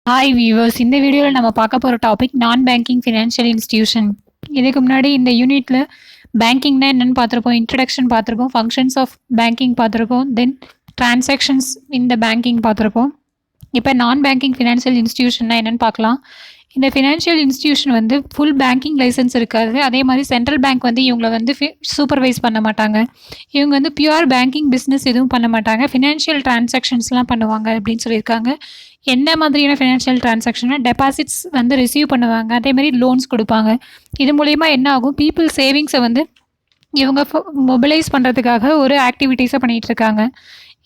Hi viewers, இந்த வீடியோவில் நம்ம பார்க்க போகிற டாபிக் நான் பேங்கிங் ஃபினான்ஷியல் இன்ஸ்டிடியூஷன். இதுக்கு முன்னாடி இந்த யூனிட்டில் பேங்கிங்னா என்னென்னு பார்த்துருப்போம், இன்ட்ரடக்ஷன் பார்த்துருப்போம், ஃபங்க்ஷன்ஸ் ஆஃப் பேங்கிங் பார்த்துருப்போம், தென் டிரான்சாக்ஷன்ஸ் இந்த பேங்கிங் பார்த்துருப்போம். இப்போ நான் பேங்கிங் ஃபினான்ஷியல் இன்ஸ்டிடியூஷன்னா என்னென்னு பார்க்கலாம். இந்த ஃபினான்ஷியல் இன்ஸ்டிடியூஷன் வந்து ஃபுல் பேங்கிங் லைசன்ஸ் இருக்காது. அதே மாதிரி சென்ட்ரல் பேங்க் வந்து இவங்களை வந்து சூப்பர்வைஸ் பண்ண மாட்டாங்க. இவங்க வந்து பியூர் பேங்கிங் பிஸ்னஸ் எதுவும் பண்ண மாட்டாங்க. ஃபினான்ஷியல் டிரான்சாக்ஷன்ஸ்லாம் பண்ணுவாங்க அப்படின்னு சொல்லியிருக்காங்க. என்ன மாதிரியான ஃபினான்ஷியல் டிரான்சாக்ஷன்னா டெபாசிட்ஸ் வந்து ரிசீவ் பண்ணுவாங்க, அதே மாதிரி லோன்ஸ் கொடுப்பாங்க. இது மூலிமா என்ன ஆகும், பீப்புள் சேவிங்ஸை வந்து இவங்க மொபிலைஸ் பண்ணுறதுக்காக ஒரு ஆக்டிவிட்டீஸை பண்ணிகிட்ருக்காங்க.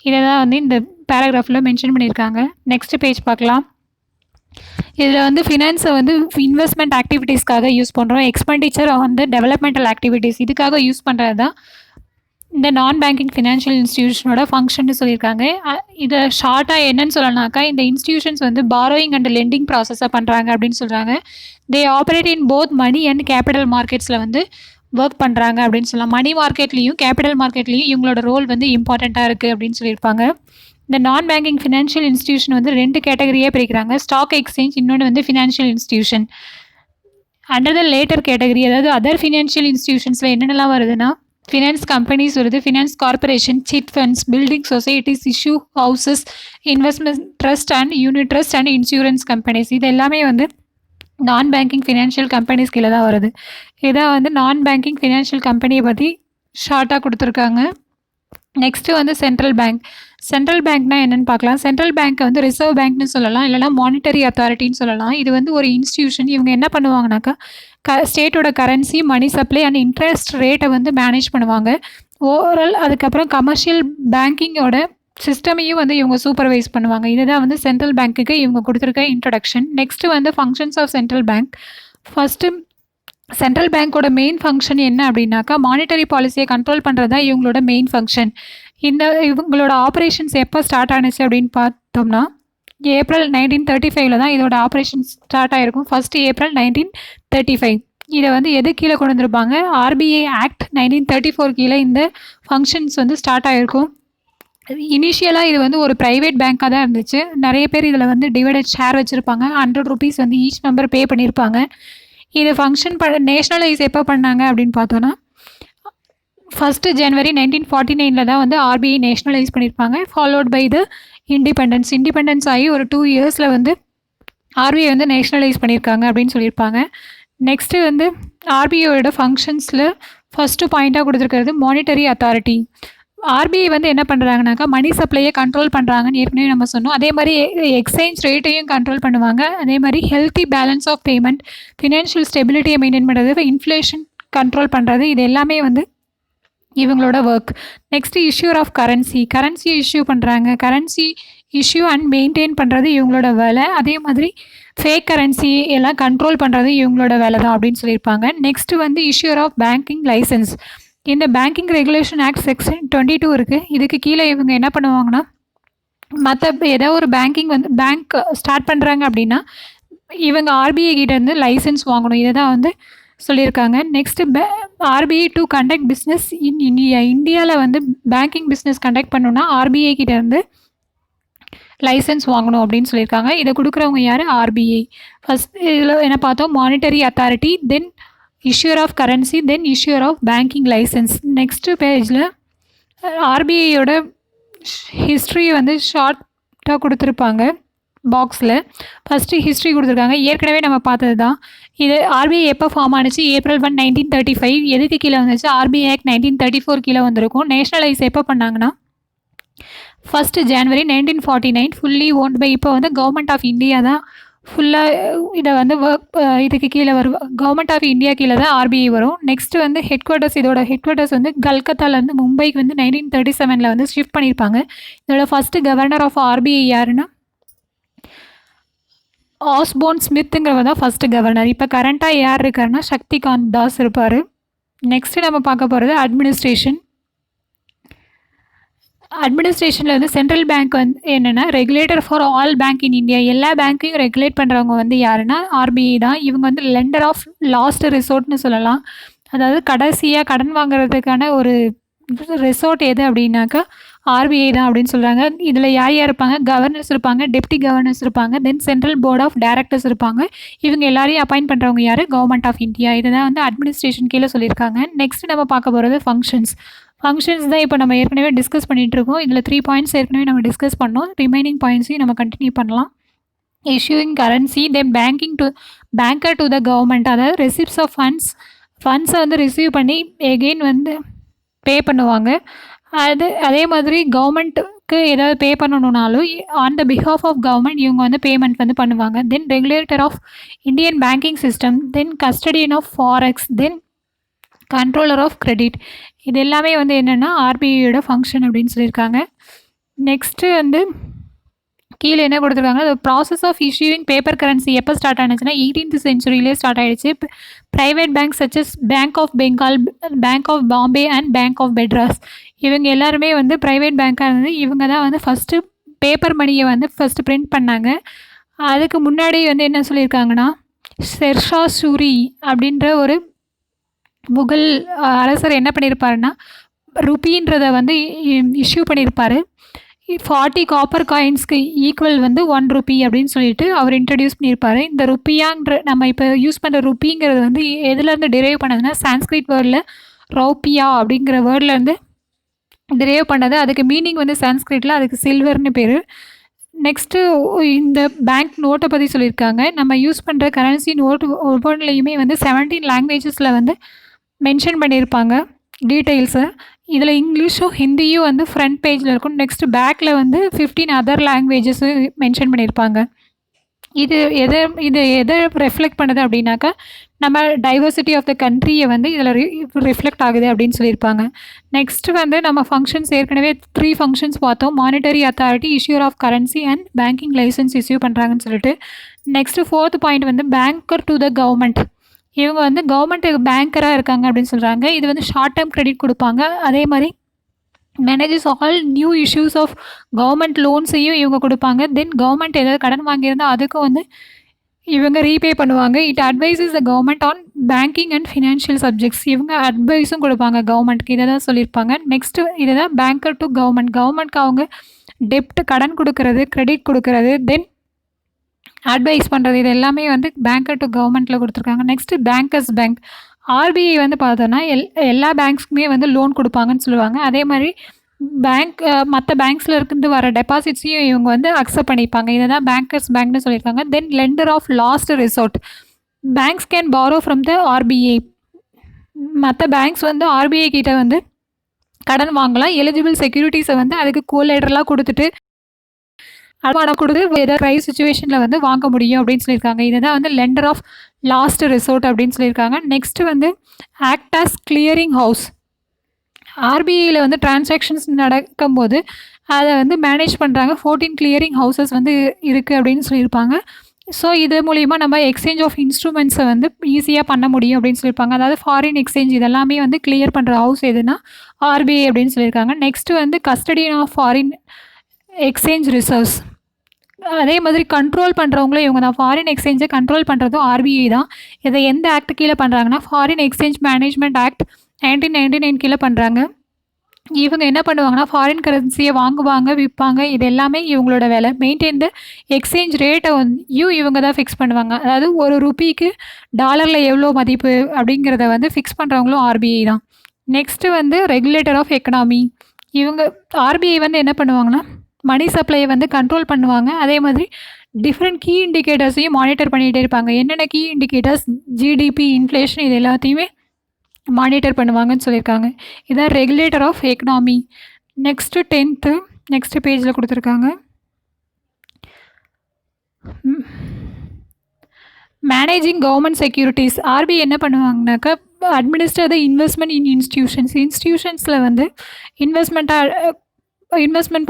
இதை தான் வந்து இந்த பேராகிராஃபில் மென்ஷன் பண்ணியிருக்காங்க. நெக்ஸ்ட் பேஜ் பார்க்கலாம். இதில் வந்து ஃபினான்ஸை வந்து இன்வெஸ்ட்மெண்ட் ஆக்டிவிட்டீஸ்க்காக யூஸ் பண்ணுறோம். எக்ஸ்பெண்டிச்சர் வந்து டெவலப்மெண்டல் ஆக்டிவிட்டீஸ் இதுக்காக யூஸ் பண்ணுறது தான் இந்த நான் பேங்கிங் ஃபினான்ஷியல் இன்ஸ்டிடியூஷனோட ஃபங்க்ஷன்னு சொல்லியிருக்காங்க. இதை ஷார்ட்டாக என்னன்னு சொல்லனாக்கா, இந்த இன்ஸ்டிடியூஷன்ஸ் வந்து பாரோயிங் அண்ட் லெண்டிங் ப்ராசஸாக பண்ணுறாங்க அப்படின்னு சொல்கிறாங்க. They operate in both money and capital மார்க்கெட்ஸில் வந்து ஒர்க் பண்ணுறாங்க அப்படின்னு சொல்லலாம். மணி மார்க்கெட்லேயும் கேபிட்டல் மார்க்கெட்லேயும் இவங்களோட ரோல் வந்து இம்பார்ட்டண்ட்டாக இருக்குது அப்படின்னு சொல்லியிருப்பாங்க. இந்த நான் பேங்கிங் ஃபினான்ஷியல் இன்ஸ்டிடியூஷன் வந்து 2 கேட்டகரியாக பிரிக்கிறாங்க. ஸ்டாக் எக்ஸ்சேஞ்ச், இன்னொன்று வந்து financial institution. Under the latter category, அதாவது அதர் ஃபினான்ஷியல் இன்ஸ்டிடியூஷன்ஸில் என்னென்னலாம் வருதுன்னா, ஃபினான்ஸ் கம்பெனிஸ் வருது, finance corporation, chit funds, building societies, issue houses, investment trust and unit trust and insurance companies. இது எல்லாமே வந்து நான் பேங்கிங் ஃபினான்ஷியல் கம்பெனிஸ் கீழே தான் வருது. இதான் வந்து நான் பேங்கிங் ஃபினான்ஷியல் கம்பெனியை பற்றி ஷார்ட்டாக கொடுத்துருக்காங்க. நெக்ஸ்ட்டு வந்து சென்ட்ரல் பேங்க். சென்ட்ரல் பேங்க்னா என்னென்னு பார்க்கலாம். சென்ட்ரல் பேங்க்கை வந்து ரிசர்வ் பேங்க்னு சொல்லலாம், இல்லைனா மானிட்டரி அத்தாரிட்டின்னு சொல்லலாம். இது வந்து ஒரு இன்ஸ்டிடியூஷன். இவங்க என்ன பண்ணுவாங்கனாக்கா, ஸ்டேட்டோட currency, money supply and interest ரேட்டை வந்து மேனேஜ் பண்ணுவாங்க. ஓவரால் அதுக்கப்புறம் கமர்ஷியல் பேங்கிங்கோட சிஸ்டமையும் வந்து இவங்க சூப்பர்வைஸ் பண்ணுவாங்க. இதுதான் வந்து சென்ட்ரல் பேங்க்குக்கு இவங்க கொடுத்துருக்க இன்ட்ரடக்ஷன். நெக்ஸ்ட்டு வந்து functions of central bank. First central பேங்க்கோட மெயின் ஃபங்க்ஷன் என்ன அப்படின்னாக்கா, மானிட்டரி பாலிசியை கண்ட்ரோல் பண்ணுறது தான் இவங்களோட மெயின் ஃபங்க்ஷன். இவங்களோட ஆப்ரேஷன்ஸ் எப்போ ஸ்டார்ட் ஆனிச்சு அப்படின்னு பார்த்தோம்னா, ஏப்ரல் 1935 தான் இதோட ஆப்ரேஷன் ஸ்டார்ட் ஆகிருக்கும். First April 1935. இதை வந்து எது கீழே கொண்டு வந்திருப்பாங்க, ஆர்பிஐ ஆக்ட் 1934 கீழே இந்த ஃபங்க்ஷன்ஸ் வந்து ஸ்டார்ட் ஆகிருக்கும். இனிஷியலாக இது வந்து ஒரு ப்ரைவேட் பேங்க்காக தான் இருந்துச்சு. நிறைய பேர் இதில் வந்து டிவைடட் ஷேர் வச்சுருப்பாங்க. 100 rupees வந்து ஈச் மெம்பர் பே பண்ணியிருப்பாங்க. இது ஃபங்க்ஷன் நேஷ்னலைஸ் எப்போ பண்ணாங்க அப்படின்னு பார்த்தோன்னா, 1 January 1949 தான் வந்து ஆர்பிஐ நேஷ்னலைஸ் பண்ணியிருப்பாங்க. ஃபாலோட் பை த இண்டிபெண்டன்ஸ் ஆகி ஒரு 2 yearsல வந்து ஆர்பிஐ வந்து நேஷ்னலைஸ் பண்ணியிருக்காங்க அப்படின்னு சொல்லியிருப்பாங்க. நெக்ஸ்ட்டு வந்து ஆர்பிஐயோட ஃபங்க்ஷன்ஸில் ஃபஸ்ட்டு பாயிண்ட்டாக கொடுத்துருக்கிறது மானிட்டரி அத்தாரிட்டி. ஆர்பிஐ வந்து என்ன பண்ணுறாங்கனாக்கா, மணி சப்ளையை கண்ட்ரோல் பண்ணுறாங்கன்னு ஏற்கனவே நம்ம சொன்னோம். அதே மாதிரி எக்ஸ்சேஞ்ச் ரேட்டையும் கண்ட்ரோல் பண்ணுவாங்க. அதே மாதிரி healthy balance of payment, financial ஸ்டெபிலிட்டியை மெயின்டைன் பண்ணுறது, இன்ஃப்ளேஷன் கண்ட்ரோல் பண்ணுறது, இது எல்லாமே வந்து இவங்களோட ஒர்க். நெக்ஸ்ட்டு இஷ்யூர் ஆஃப் கரன்சியை இஷ்யூ பண்ணுறாங்க. கரன்சி இஷ்யூ அண்ட் மெயின்டைன் பண்ணுறது இவங்களோட வேலை. அதே மாதிரி ஃபேக் கரன்சி எல்லாம் கண்ட்ரோல் பண்ணுறது இவங்களோட வேலை தான் அப்படின்னு சொல்லியிருப்பாங்க. நெக்ஸ்ட்டு வந்து இஷ்யூர் ஆஃப் பேங்கிங் லைசன்ஸ். இந்த பேங்கிங் ரெகுலேஷன் ஆக்ட் செக்ஷன் 22 இருக்குது. இதுக்கு கீழே இவங்க என்ன பண்ணுவாங்கன்னா, மற்ற ஏதோ ஒரு பேங்க் ஸ்டார்ட் பண்ணுறாங்க அப்படின்னா இவங்க ஆர்பிஐ கிட்டேருந்து லைசன்ஸ் வாங்கணும். இதை தான் வந்து சொல்லியிருக்காங்க. Next RBI to conduct business in இந்தியாவில் வந்து பேங்கிங் பிஸ்னஸ் கண்டக்ட் பண்ணணுன்னா ஆர்பிஐ கிட்டேருந்து லைசன்ஸ் வாங்கணும் அப்படின்னு சொல்லியிருக்காங்க. இதை கொடுக்குறவங்க யார், ஆர்பிஐ. ஃபஸ்ட் இதில் என்ன பார்த்தோம், monetary authority, then issuer of currency, then issuer of banking licence. Next பேஜில் ஆர்பிஐயோட ஹிஸ்ட்ரி வந்து ஷார்ட்டாக கொடுத்துருப்பாங்க பாக்ஸில். ஃபஸ்ட்டு ஹிஸ்ட்ரி கொடுத்துருக்காங்க, ஏற்கனவே நம்ம பார்த்தது தான். இது ஆர்பிஐ எப்போ ஃபார்ம் ஆனிச்சு, April 1, 1935. எதுக்கு கீழே வந்துச்சு, ஆர்பிஐ ஆக்ட் 1934 கீழே வந்திருக்கும். நேஷ்னலைஸ் எப்போ பண்ணாங்கன்னா 1 January 1949. ஃபுல்லி ஓன்ட் பை, இப்போ வந்து கவர்மெண்ட் ஆஃப் இந்தியா தான் ஃபுல்லாக இதை வந்து இதுக்கு கீழே வரும். கவர்மெண்ட் ஆஃப் இந்தியா கீழே தான் ஆர்பிஐ வரும். நெக்ஸ்ட்டு வந்து இதோட ஹெட் குவார்ட்டர்ஸ் வந்து கல்கத்தாலேருந்து மும்பைக்கு வந்து 1937 வந்து ஷிஃப்ட் பண்ணியிருப்பாங்க. இதோட ஃபஸ்ட்டு கவர்னர் ஆஃப் ஆர்பிஐ யாருன்னா ஆஸ்போர்ன் ஸ்மித்துங்கிறவர் தான் ஃபஸ்ட்டு கவர்னர். இப்போ கரண்ட்டாக யார் இருக்காருன்னா சக்திகாந்த் தாஸ் இருப்பார். நெக்ஸ்ட்டு நம்ம பார்க்க போகிறது அட்மினிஸ்ட்ரேஷன். அட்மினிஸ்ட்ரேஷனில் வந்து சென்ட்ரல் பேங்க் வந்து என்னென்னா regulator for all bank in India. எல்லா பேங்க்கையும் ரெகுலேட் பண்ணுறவங்க வந்து யாருன்னா ஆர்பிஐ தான். இவங்க வந்து லெண்டர் ஆஃப் லாஸ்ட் ரிசோர்ட்னு சொல்லலாம். அதாவது கடைசியாக கடன் வாங்குறதுக்கான ஒரு ரிசோர்ட் எது அப்படின்னாக்கா ஆர்பிஐ தான் அப்படின்னு சொல்கிறாங்க. இதில் யார் யார் இருப்பாங்க? கவர்னர்ஸ் இருப்பாங்க, டெப்டி கவர்னர்ஸ் இருப்பாங்க, then central board of directors இருப்பாங்க. இவங்க எல்லாரையும் அப்பாயிண்ட் பண்ணுறவங்க யார்? Government of India. இதை தான் வந்து அட்மினிஸ்ட்ரேஷன் கீழே சொல்லியிருக்காங்க. நெக்ஸ்ட் நம்ம பார்க்க போகிறது ஃபங்க்ஷன்ஸ். ஃபங்க்ஷன்ஸ் தான் இப்போ நம்ம ஏற்கனவே டிஸ்கஸ் பண்ணிகிட்டு இருக்கோம். இதில் 3 பாயிண்ட்ஸ் ஏற்கனவே நம்ம டிஸ்கஸ் பண்ணோம். ரிமைனிங் பாயிண்ட்ஸையும் நம்ம கண்டினியூ பண்ணலாம். Issuing currency, then banker to the government, அதாவது ரெசிப்ட்ஸ் ஆஃப் ஃபண்ட்ஸை வந்து ரிசீவ் பண்ணி எகெயின் வந்து பே பண்ணுவாங்க. அதே மாதிரி கவர்மெண்ட்டுக்கு ஏதாவது பே பண்ணணுன்னாலும் on the behalf of government இவங்க வந்து பேமெண்ட் வந்து பண்ணுவாங்க. Then regulator of Indian banking system, then custodian of forex, then controller of credit. இது எல்லாமே வந்து என்னென்னா ஆர்பிஐயோட ஃபங்க்ஷன் அப்படின்னு சொல்லியிருக்காங்க. நெக்ஸ்ட்டு வந்து கீழே என்ன கொடுத்துருக்காங்க? Process of issuing paper currency எப்போ ஸ்டார்ட் ஆனிச்சுன்னா 18th centuryலேயே ஸ்டார்ட் ஆகிடுச்சு. Private bank such as bank of Bengal, bank of Bombay and bank of Madras, இவங்க எல்லாருமே வந்து ப்ரைவேட் பேங்காக இருந்தது. இவங்க தான் வந்து ஃபஸ்ட்டு பேப்பர் மணியை வந்து ஃபஸ்ட்டு பிரிண்ட் பண்ணாங்க. அதுக்கு முன்னாடி வந்து என்ன சொல்லியிருக்காங்கன்னா, ஷெர்ஷா சூரி அப்படின்ற ஒரு முகல் அரசர் என்ன பண்ணியிருப்பாருன்னா, ருப்பின்றதை வந்து இஷ்யூ பண்ணியிருப்பார். 40 காப்பர் காயின்ஸ்க்கு ஈக்குவல் வந்து 1 ரூபி அப்படின்னு சொல்லிட்டு அவர் இன்ட்ரடியூஸ் பண்ணியிருப்பார். இந்த ருப்பியாங்கிற நம்ம இப்போ யூஸ் பண்ணுற ருப்பிங்கிறது வந்து எதுலேருந்து டிரைவ் பண்ணதுன்னா சான்ஸ்கிரிட் வேர்டில் ரௌப்பியா அப்படிங்கிற வேர்ட்லேருந்து டிரைவ் பண்ணது. அதுக்கு மீனிங் வந்து சான்ஸ்கிரிட்டில் அதுக்கு சில்வர்னு பேர். நெக்ஸ்ட்டு இந்த பேங்க் நோட்டை பற்றி சொல்லியிருக்காங்க. நம்ம யூஸ் பண்ணுற கரன்சி நோட்டு ஒவ்வொன்றுலையுமே வந்து 17 லாங்குவேஜஸில் வந்து மென்ஷன் பண்ணியிருப்பாங்க டீட்டெயில்ஸை. இதில் இங்கிலீஷும் ஹிந்தியும் வந்து ஃப்ரண்ட் பேஜில் இருக்கும். நெக்ஸ்ட் பேக்கில் வந்து 15 அதர் லாங்குவேஜஸும் மென்ஷன் பண்ணியிருப்பாங்க. இது எதை ரெஃப்ளெக்ட் பண்ணுது அப்படின்னாக்கா, நம்ம டைவர்சிட்டி ஆஃப் த கண்ட்ரியை வந்து இதில் ரிஃப்ளெக்ட் ஆகுது அப்படின்னு சொல்லியிருப்பாங்க. நெக்ஸ்ட்டு வந்து நம்ம ஃபங்க்ஷன்ஸ் ஏற்கனவே 3 ஃபங்க்ஷன்ஸ் பார்த்தோம். Monetary authority, issuer of currency and banking licence issue பண்ணுறாங்கன்னு சொல்லிட்டு. நெக்ஸ்ட்டு 4th பாயிண்ட் வந்து பேங்கர் டு த கவர்மெண்ட். இவங்க வந்து கவர்மெண்ட்டுக்கு பேங்கராக இருக்காங்க அப்படின்னு சொல்கிறாங்க. இது வந்து ஷார்ட் டேர்ம் கிரெடிட் கொடுப்பாங்க. அதே மாதிரி manages all new issues of government லோன்ஸையும் இவங்க கொடுப்பாங்க. தென் கவர்மெண்ட் ஏதாவது கடன் வாங்கியிருந்தால் அதுக்கும் வந்து இவங்க ரீபே பண்ணுவாங்க. It advices the government on banking and financial subjects. இவங்க அட்வைஸும் கொடுப்பாங்க கவர்மெண்ட்க்கு. இதை தான் சொல்லியிருப்பாங்க. நெக்ஸ்ட்டு இதை தான் பேங்கர் டு கவர்மெண்ட்க்கு அவங்க டெப்ட் கடன் கொடுக்கறது, கிரெடிட் கொடுக்கறது, தென் அட்வைஸ் பண்ணுறது, இது எல்லாமே வந்து பேங்கர் டு கவர்மெண்ட்டில் கொடுத்துருக்காங்க. Next bankers bank. ஆர்பிஐ வந்து பார்த்தோன்னா எல்லா பேங்க்ஸ்க்குமே வந்து லோன் கொடுப்பாங்கன்னு சொல்லுவாங்க. அதே மாதிரி மற்ற பேங்க்ஸில் இருந்து வர டெபாசிட்ஸையும் இவங்க வந்து அக்செப்ட் பண்ணிப்பாங்க. இதை தான் பேங்கர்ஸ் பேங்க்னு சொல்லியிருக்காங்க. Then lender of last resort. Banks can borrow from the RBI. மற்ற பேங்க்ஸ் வந்து ஆர்பிஐ கிட்ட வந்து கடன் வாங்கலாம். எலிஜிபிள் செக்யூரிட்டிஸை வந்து அதுக்கு கோலேட்டரலாக கொடுத்துட்டு அடமானம் கொடுத்து ஏதாவது க்ரைஸ் சுச்சுவேஷனில் வந்து வாங்க முடியும் அப்படின்னு சொல்லியிருக்காங்க. இதை தான் வந்து லெண்டர் ஆஃப் லாஸ்ட் ரிசோர்ட் அப்படின்னு சொல்லியிருக்காங்க. நெக்ஸ்ட்டு வந்து ஆக்ட் ஆஸ் கிளியரிங் ஹவுஸ். ஆர்பிஐயில் வந்து டிரான்சாக்ஷன்ஸ் நடக்கும்போது அதை வந்து மேனேஜ் பண்ணுறாங்க. 14 கிளியரிங் ஹவுசஸ் வந்து இருக்குது அப்படின்னு சொல்லியிருப்பாங்க. ஸோ இது மூலிமா நம்ம எக்ஸ்சேஞ்ச் ஆஃப் இன்ஸ்ட்ருமெண்ட்ஸை வந்து ஈஸியாக பண்ண முடியும் அப்படின்னு சொல்லியிருப்பாங்க. அதாவது ஃபாரின் எக்ஸ்சேஞ்ச் இதெல்லாமே வந்து கிளியர் பண்ணுற ஹவுஸ் எதுனா ஆர்பிஐ அப்படின்னு சொல்லியிருக்காங்க. நெக்ஸ்ட்டு வந்து custodian of foreign exchange reserves. அதே மாதிரி கண்ட்ரோல் பண்ணுறவங்களும் இவங்க தான். ஃபாரின் எக்ஸ்சேஞ்சை கண்ட்ரோல் பண்ணுறதும் ஆர்பிஐ தான். இதை எந்த ஆக்ட் கீழே பண்ணுறாங்கன்னா ஃபாரின் எக்ஸ்சேஞ்ச் மேனேஜ்மெண்ட் ஆக்ட் 1999 கீழே பண்ணுறாங்க. இவங்க என்ன பண்ணுவாங்கன்னா ஃபாரின் கரன்சியை வாங்குவாங்க, விற்பாங்க. இது எல்லாமே இவங்களோட வேலை. மெயின்டைன் த எக்ஸ்சேஞ்ச் ரேட்டை இவங்க தான் ஃபிக்ஸ் பண்ணுவாங்க. அதாவது ஒரு ருப்பிக்கு டாலரில் எவ்வளோ மதிப்பு அப்படிங்கிறத வந்து ஃபிக்ஸ் பண்ணுறவங்களும் ஆர்பிஐ தான். நெக்ஸ்ட்டு வந்து ரெகுலேட்டர் ஆஃப் எக்கனாமி. இவங்க ஆர்பிஐ வந்து என்ன பண்ணுவாங்கன்னா மணி சப்ளையை வந்து கண்ட்ரோல் பண்ணுவாங்க. அதே மாதிரி டிஃப்ரெண்ட் கீ இண்டிகேட்டர்ஸையும் மானிட்டர் பண்ணிகிட்டே இருப்பாங்க. என்னென்ன கீ இண்டிகேட்டர்ஸ்? ஜிடிபி, இன்ஃப்ளேஷன், இது எல்லாத்தையுமே மானிட்டர் பண்ணுவாங்கன்னு சொல்லியிருக்காங்க. இதான் regulator of economy. Next 10th next பேஜில் கொடுத்துருக்காங்க. Managing government securities. ஆர்பிஐ என்ன பண்ணுவாங்கனாக்கா அட்மினிஸ்டர் த இன்வெஸ்ட்மெண்ட் இன் இன்ஸ்டியூஷன்ஸில் வந்து இன்வெஸ்ட்மெண்ட்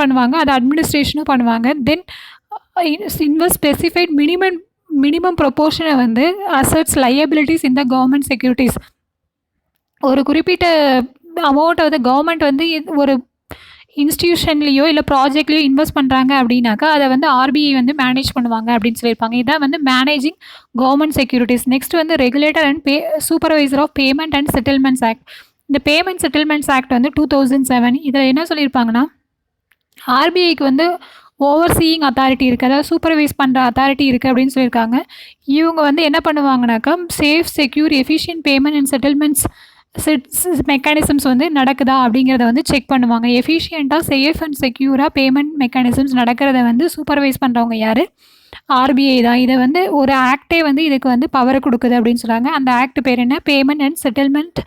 பண்ணுவாங்க. அது அட்மினிஸ்ட்ரேஷனும் பண்ணுவாங்க. தென் ஸ்பெசிஃபைட் மினிமம் ப்ரொபோர்ஷனை வந்து அசட்ஸ், லையபிலிட்டிஸ் இந்த கவர்மெண்ட் செக்யூரிட்டிஸ். ஒரு குறிப்பிட்ட அமௌண்ட்டை வந்து கவர்மெண்ட் வந்து ஒரு இன்ஸ்டியூஷன்லேயோ இல்லை ப்ராஜெக்ட்லேயோ இன்வெஸ்ட் பண்ணுறாங்க அப்படின்னாக்கா அதை வந்து ஆர்பிஐ வந்து மேனேஜ் பண்ணுவாங்க அப்படின்னு சொல்லியிருப்பாங்க. இதான் வந்து மேனேஜிங் கவர்மெண்ட் செக்யூரிட்டிஸ். நெக்ஸ்ட் வந்து regulator and supervisor of payment and settlements act. இந்த பேமெண்ட் செட்டில்மெண்ட்ஸ் ஆக்ட் வந்து 2007. இதில் என்ன சொல்லியிருப்பாங்கன்னா ஆர்பிஐக்கு வந்து ஓவர்சீயிங் அத்தாரிட்டி இருக்குது, அதாவது சூப்பர்வைஸ் பண்ணுற அத்தாரிட்டி இருக்குது அப்படின்னு சொல்லியிருக்காங்க. இவங்க வந்து என்ன பண்ணுவாங்கனாக்கா, safe, secure, efficient payment and settlements mechanisms வந்து நடக்குதா அப்படிங்கிறத வந்து செக் பண்ணுவாங்க. எஃபிஷியண்ட்டாக, சேஃப் அண்ட் செக்யூராக பேமெண்ட் மெக்கானிசம்ஸ் நடக்கிறத வந்து சூப்பர்வைஸ் பண்ணுறவங்க யார்? ஆர்பிஐ தான். இதை வந்து ஒரு ஆக்டே வந்து இதுக்கு வந்து பவரை கொடுக்குது அப்படின்னு சொல்கிறாங்க. அந்த ஆக்ட் பேர் என்ன? Payment and settlement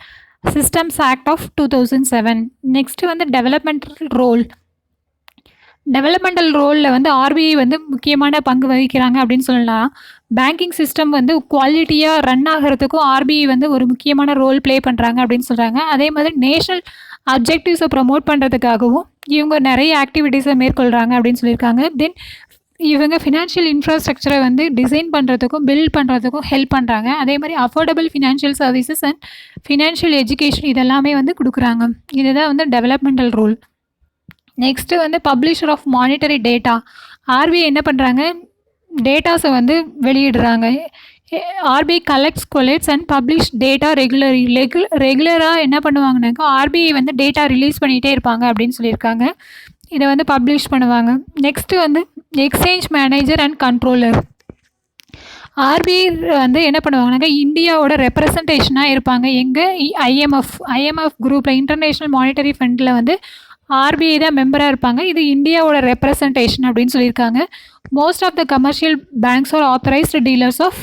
systems act of 2007. Next வந்து டெவலப்மெண்டல் ரோலில் வந்து ஆர்பிஐ வந்து முக்கியமான பங்கு வகிக்கிறாங்க அப்படின்னு சொல்லலாம். பேங்கிங் சிஸ்டம் வந்து குவாலிட்டியாக ரன் ஆகிறதுக்கும் ஆர்பிஐ வந்து ஒரு முக்கியமான ரோல் ப்ளே பண்ணுறாங்க அப்படின்னு சொல்கிறாங்க. அதே மாதிரி நேஷனல் அப்ஜெக்டிவ்ஸை ப்ரமோட் பண்ணுறதுக்காகவும் இவங்க நிறைய ஆக்டிவிட்டீஸை மேற்கொள்கிறாங்க அப்படின்னு சொல்லியிருக்காங்க. தென் இவங்க ஃபினான்ஷியல் இன்ஃப்ராஸ்ட்ரக்சரை வந்து டிசைன் பண்ணுறதுக்கும் பில்ட் பண்ணுறதுக்கும் ஹெல்ப் பண்ணுறாங்க. அதே மாதிரி affordable financial services and financial education இதெல்லாமே வந்து கொடுக்குறாங்க. இதுதான் வந்து டெவலப்மெண்டல் ரோல். நெக்ஸ்ட்டு வந்து publisher of monetary data. RBI என்ன பண்ணுறாங்க? டேட்டாஸை வந்து வெளியிடுறாங்க. RBI collects and publish data ரெகுலராக என்ன பண்ணுவாங்கனாக்கா, ஆர்பிஐ வந்து டேட்டா ரிலீஸ் பண்ணிகிட்டே இருப்பாங்க அப்படின்னு சொல்லியிருக்காங்க. இதை வந்து பப்ளிஷ் பண்ணுவாங்க. நெக்ஸ்ட்டு வந்து exchange manager and controller. RBI வந்து என்ன பண்ணுவாங்கனாக்கா, இந்தியாவோட ரெப்ரசன்டேஷனாக இருப்பாங்க. எங்கே? ஐஎம்எஃப் குரூப்பில், இன்டர்நேஷ்னல் மானிட்டரி ஃபண்டில் வந்து ஆர்பிஐ தான் மெம்பராக இருப்பாங்க. இது இந்தியாவோட ரெப்ரசன்டேஷன் அப்படின்னு சொல்லியிருக்காங்க. Most of the commercial banks are authorised dealers of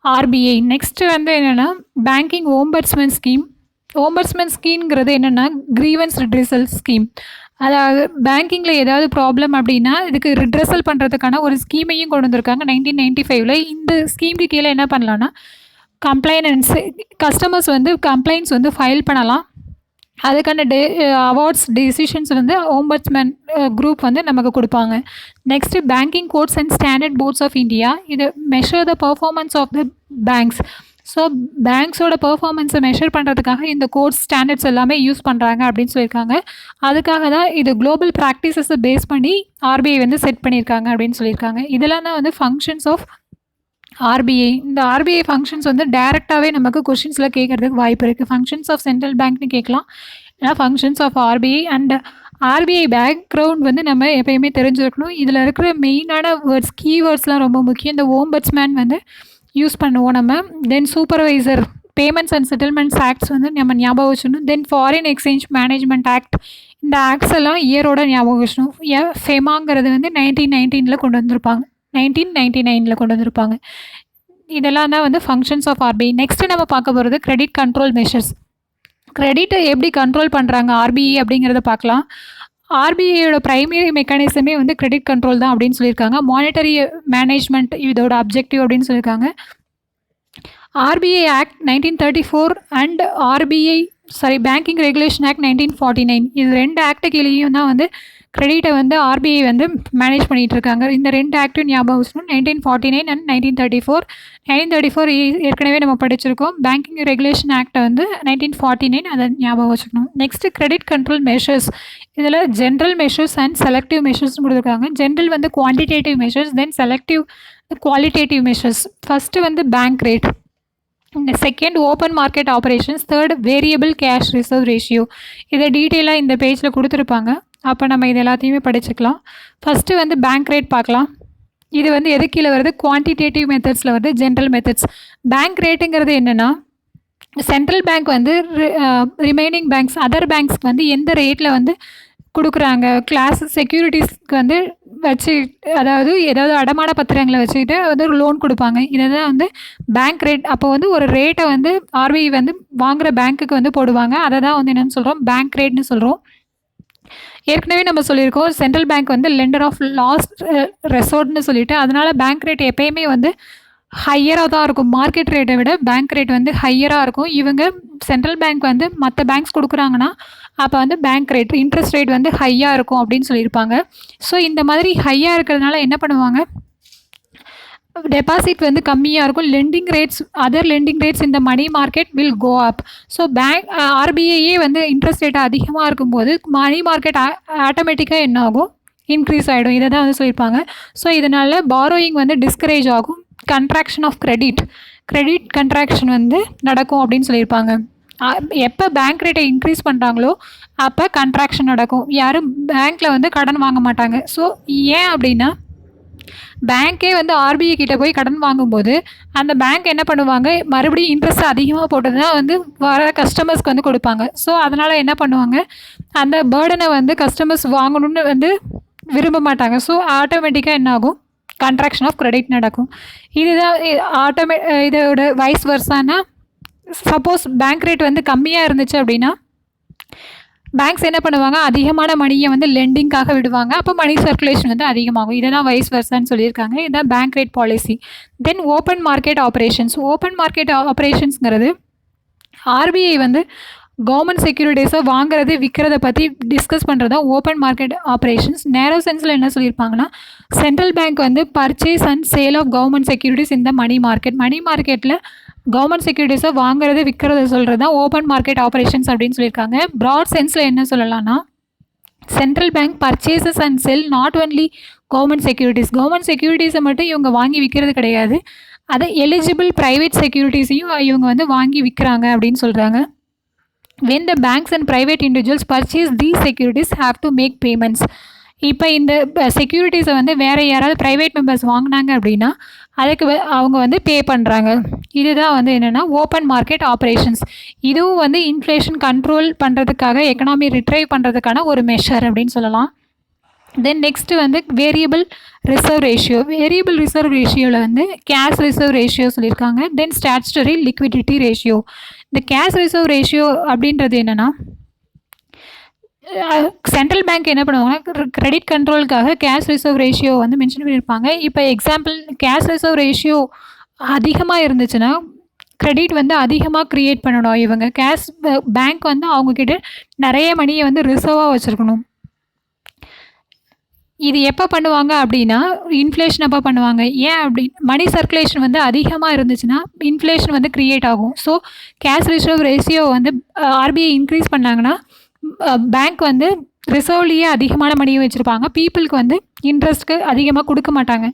RBI. Next வந்து என்னென்னா, பேங்கிங் ஓம்பட்ஸ்மேன் ஸ்கீம்ங்கிறது என்னென்னா, கிரீவன்ஸ் ரிட்ரெசல் ஸ்கீம். அதாவது பேங்கிங்கில் ஏதாவது ப்ராப்ளம் அப்படின்னா இதுக்கு ரிட்ரெசல் பண்ணுறதுக்கான ஒரு ஸ்கீமையும் கொண்டு வந்திருக்காங்க 1995. இந்த ஸ்கீமுக்கு கீழே என்ன பண்ணலான்னா, கஸ்டமர்ஸ் வந்து கம்ப்ளைண்ட்ஸ் வந்து ஃபைல் பண்ணலாம். அதுக்கான அவார்ட்ஸ் டிசிஷன்ஸ் வந்து ஓம்பட்ஸ்மேன் குரூப் வந்து நமக்கு கொடுப்பாங்க. Next banking codes and standard boards of India. இது measure the performance of the banks. So பேங்க்ஸோட பர்ஃபார்மன்ஸை மெஷர் பண்ணுறதுக்காக இந்த கோட்ஸ் ஸ்டாண்டர்ட்ஸ் எல்லாமே யூஸ் பண்ணுறாங்க அப்படின்னு சொல்லியிருக்காங்க. அதுக்காக தான் இது குளோபல் ப்ராக்டிசஸை பேஸ் பண்ணி ஆர்பிஐ வந்து செட் பண்ணியிருக்காங்க அப்படின்னு சொல்லியிருக்காங்க. இதெல்லாம் தான் வந்து ஃபங்க்ஷன்ஸ் ஆஃப் ஆர்பிஐ. இந்த ஆர்பிஐ ஃபங்க்ஷன்ஸ் வந்து டைரெக்டாகவே நமக்கு கொஷின்ஸில் கேட்குறதுக்கு வாய்ப்பு இருக்குது. ஃபங்க்ஷன்ஸ் ஆஃப் சென்ட்ரல் பேங்க்னு கேட்கலாம், ஏன்னா functions of RBI. And RBI background வந்து நம்ம எப்பயுமே தெரிஞ்சுருக்கணும். இதில் இருக்கிற மெயினான வேர்ட்ஸ், கீவேர்ட்ஸ்லாம் ரொம்ப முக்கியம். இந்த ஓம்பட்ஸ்மேன் வந்து யூஸ் பண்ணுவோம் நம்ம. Then supervisor, payments and settlements acts வந்து நம்ம ஞாபகம் வச்சுக்கணும். Then foreign exchange management act. இந்த ஆக்ட்ஸ் எல்லாம் இயரோட ஞாபகம் வச்சுக்கணும். ஃபெமாங்கிறது வந்து 1999 கொண்டு வந்திருப்பாங்க. இதெல்லாம் தான் வந்து ஃபங்க்ஷன்ஸ் ஆஃப் ஆர்பிஐ. நெக்ஸ்ட்டு நம்ம பார்க்க போகிறது கிரெடிட் கண்ட்ரோல் மெஷர்ஸ். கிரெடிட்டை எப்படி கண்ட்ரோல் பண்ணுறாங்க ஆர்பிஐ அப்படிங்கிறத பார்க்கலாம். ஆர்பிஐயோட ப்ரைமரி மெக்கானிசமே வந்து கிரெடிட் கண்ட்ரோல் தான் அப்படின்னு சொல்லியிருக்காங்க. மானிட்டரி மேனேஜ்மெண்ட் இதோட அப்ஜெக்டிவ் அப்படின்னு சொல்லியிருக்காங்க. RBI act 1934 and banking regulation act 1949. இது 2 ஆக்ட் கீழேயும் தான் வந்து கிரெடிட்டை வந்து ஆர்பிஐ வந்து மேனேஜ் பண்ணிகிட்டு இருக்காங்க. இந்த 2 ஆக்டும் ஞாபகம் வச்சுக்கணும், 1949 அண்ட் 1934. 1934 ஏற்கனவே நம்ம படிச்சிருக்கோம். பேங்கிங் ரெகுலேஷன் ஆக்டை வந்து 1949 அதை ஞாபகம் வச்சுக்கணும். Next credit control measures. இதில் ஜென்ரல் மெஷர்ஸ் அண்ட் செலக்டிவ் மெஷர்ஸ்னு கொடுத்துருக்காங்க. ஜென்ரல் வந்து குவான்டிடேட்டிவ் மெஷர்ஸ், தென் செலக்டிவ் குவாலிட்டேட்டிவ் மெஷர்ஸ். ஃபஸ்ட்டு வந்து bank rate, second open market operations, third variable cash reserve ratio. இதை டீட்டெயிலாக இந்த பேஜில் கொடுத்துருப்பாங்க. அப்போ நம்ம இது எல்லாத்தையுமே படிச்சுக்கலாம். ஃபஸ்ட்டு வந்து பேங்க் ரேட் பார்க்கலாம். இது வந்து எது கீழே வருது? குவான்டிடேட்டிவ் மெத்தட்ஸில் வருது, ஜென்ரல் மெத்தட்ஸ். பேங்க் ரேட்டுங்கிறது என்னென்னா, சென்ட்ரல் பேங்க் வந்து ரிமைனிங் பேங்க்ஸ், அதர் பேங்க்ஸ்க்கு வந்து எந்த ரேட்டில் வந்து கொடுக்குறாங்க, கிளாஸ் செக்யூரிட்டிஸ்க்கு வந்து வச்சு, அதாவது ஏதாவது அடமான பத்திரங்களை வச்சுக்கிட்டு வந்து ஒரு லோன் கொடுப்பாங்க. இதை தான் வந்து பேங்க் ரேட். அப்போ வந்து ஒரு ரேட்டை வந்து ஆர்பிஐ வந்து வாங்குகிற பேங்க்குக்கு வந்து போடுவாங்க. அதை தான் வந்து என்னென்னு சொல்கிறோம்? பேங்க் ரேட்னு சொல்கிறோம். ஏற்கனவே நம்ம சொல்லியிருக்கோம், சென்ட்ரல் பேங்க் வந்து லெண்டர் ஆஃப் லாஸ்ட் ரெசார்ட்னு சொல்லிட்டு, அதனால் பேங்க் ரேட் எப்பயுமே வந்து ஹையராக தான் இருக்கும். மார்க்கெட் ரேட்டை விட பேங்க் ரேட் வந்து ஹையராக இருக்கும். இவங்க சென்ட்ரல் பேங்க் வந்து மற்ற பேங்க்ஸ் கொடுக்குறாங்கன்னா அப்போ வந்து பேங்க் ரேட், இன்ட்ரெஸ்ட் ரேட் வந்து ஹையாக இருக்கும் அப்படின்னு சொல்லியிருப்பாங்க. ஸோ இந்த மாதிரி ஹையாக இருக்கிறதுனால என்ன பண்ணுவாங்க? டெபாசிட் வந்து கம்மியாக இருக்கும். அதர் லெண்டிங் ரேட்ஸ் இந்த money market will go up. So ஆர்பிஐயே வந்து இன்ட்ரெஸ்ட் ரேட் அதிகமாக இருக்கும்போது மணி மார்க்கெட் ஆட்டோமேட்டிக்காக என்ன ஆகும்? இன்க்ரீஸ் ஆகிடும். இதை தான் வந்து சொல்லியிருப்பாங்க. ஸோ இதனால் பாரோயிங் வந்து டிஸ்கரேஜ் ஆகும். கன்ட்ராக்ஷன் ஆஃப் கிரெடிட் கன்ட்ராக்ஷன் வந்து நடக்கும் அப்படின்னு சொல்லியிருப்பாங்க. எப்போ பேங்க் ரேட்டை இன்க்ரீஸ் பண்ணுறாங்களோ அப்போ கண்ட்ராக்ஷன் நடக்கும். யாரும் பேங்க்கில் வந்து கடன் வாங்க மாட்டாங்க. ஸோ ஏன் அப்படின்னா பேங்க்கே வந்து ஆர்பிஐ கிட்ட போய் கடன் வாங்கும்போது அந்த பேங்க் என்ன பண்ணுவாங்க, மறுபடியும் இன்ட்ரெஸ்ட் அதிகமாக போட்டு தான் வந்து வர கஸ்டமர்ஸ்க்கு வந்து கொடுப்பாங்க. ஸோ அதனால் என்ன பண்ணுவாங்க, அந்த பேர்டனை வந்து கஸ்டமர்ஸ் வாங்கணும்னு வந்து விரும்ப மாட்டாங்க. ஸோ ஆட்டோமேட்டிக்காக என்ன ஆகும், கண்ட்ராக்ஷன் ஆஃப் கிரெடிட் நடக்கும். இதுதான் இதோட வைஸ் வர்சானா, சப்போஸ் பேங்க் ரேட் வந்து கம்மியாக இருந்துச்சு அப்படின்னா பேங்க்ஸ் என்ன பண்ணுவாங்க, அதிகமான மணியை வந்து லெண்டிங்காக விடுவாங்க. அப்போ மணி சர்க்குலேஷன் வந்து அதிகமாகும். இதை தான் வைஸ் வர்சான்னு சொல்லியிருக்காங்க. இதுதான் bank rate policy. Then open market operations. Open market ஆப்ரேஷன்ஸ்ங்கிறது ஆர்பிஐ வந்து கவர்மெண்ட் செக்யூரிட்டிஸை வாங்குறது விற்கிறத பற்றி டிஸ்கஸ் பண்ணுறது தான் ஓப்பன் மார்க்கெட் ஆப்ரேஷன்ஸ். நேரோ சென்ஸில் என்ன சொல்லியிருப்பாங்கன்னா, சென்ட்ரல் பேங்க் வந்து purchase and sale of government securities இந்த மணி மார்க்கெட். மணி மார்க்கெட்டில் கவர்மெண்ட் செக்யூரிட்டிஸை வாங்குறது விற்கிறத சொல்கிறது தான் ஓப்பன் மார்க்கெட் ஆப்ரேஷன்ஸ் அப்படின்னு சொல்லியிருக்காங்க. ப்ராட் சென்ஸில் என்ன சொல்லலாம்னா, central bank purchases and sell not only government செக்யூரிட்டிஸை மட்டும் இவங்க வாங்கி விற்கிறது கிடையாது, அதை எலிஜிபிள் ப்ரைவேட் செக்யூரிட்டிஸையும் இவங்க வந்து வாங்கி விற்கிறாங்க அப்படின்னு சொல்கிறாங்க. when the banks and private individuals purchase these securities have to make payments. இப்போ இந்த செக்யூரிட்டிஸை வந்து வேறு யாராவது ப்ரைவேட் மெம்பர்ஸ் வாங்கினாங்க அப்படின்னா அதுக்கு அவங்க வந்து பே பண்ணுறாங்க. இதுதான் வந்து என்னென்னா ஓப்பன் மார்க்கெட் ஆப்ரேஷன்ஸ். இதுவும் வந்து இன்ஃப்ளேஷன் கண்ட்ரோல் பண்ணுறதுக்காக, எக்கனாமி ரிட்ரைவ் பண்ணுறதுக்கான ஒரு மெஷர் அப்படின்னு சொல்லலாம். தென் நெக்ஸ்ட்டு வந்து variable reserve ratio. Variable reserve ரேஷியோவில் வந்து கேஷ் ரிசர்வ் ரேஷியோ சொல்லியிருக்காங்க. தென் ஸ்டாட்சுட்டரி லிக்விடிட்டி ரேஷியோ. இந்த கேஷ் ரிசர்வ் ரேஷியோ அப்படின்றது என்னென்னா, சென்ட்ரல் பேங்க் என்ன பண்ணுவாங்கன்னா கிரெடிட் கண்ட்ரோலுக்காக கேஷ் ரிசர்வ் ரேஷியோ வந்து மென்ஷன் பண்ணியிருப்பாங்க. இப்போ எக்ஸாம்பிள் கேஷ் ரிசர்வ் ரேஷியோ அதிகமாக இருந்துச்சுன்னா கிரெடிட் வந்து அதிகமாக க்ரியேட் பண்ணணும். இவங்க பேங்க் வந்து அவங்கக்கிட்ட நிறைய மணியை வந்து ரிசர்வாக வச்சுருக்கணும். இது எப்போ பண்ணுவாங்க அப்படின்னா இன்ஃப்ளேஷன் அப்போ பண்ணுவாங்க. ஏன் அப்படி, மணி சர்க்குலேஷன் வந்து அதிகமாக இருந்துச்சுன்னா இன்ஃப்ளேஷன் வந்து க்ரியேட் ஆகும். ஸோ கேஷ் ரிசர்வ் ரேஷியோ வந்து ஆர்பிஐ இன்க்ரீஸ் பண்ணாங்கன்னா பேங்க் வந்து ரிசர்வ்லேயே அதிகமான மணியை வச்சுருப்பாங்க. பீப்புளுக்கு வந்து இன்ட்ரெஸ்ட்க்கு அதிகமாக கொடுக்க மாட்டாங்க.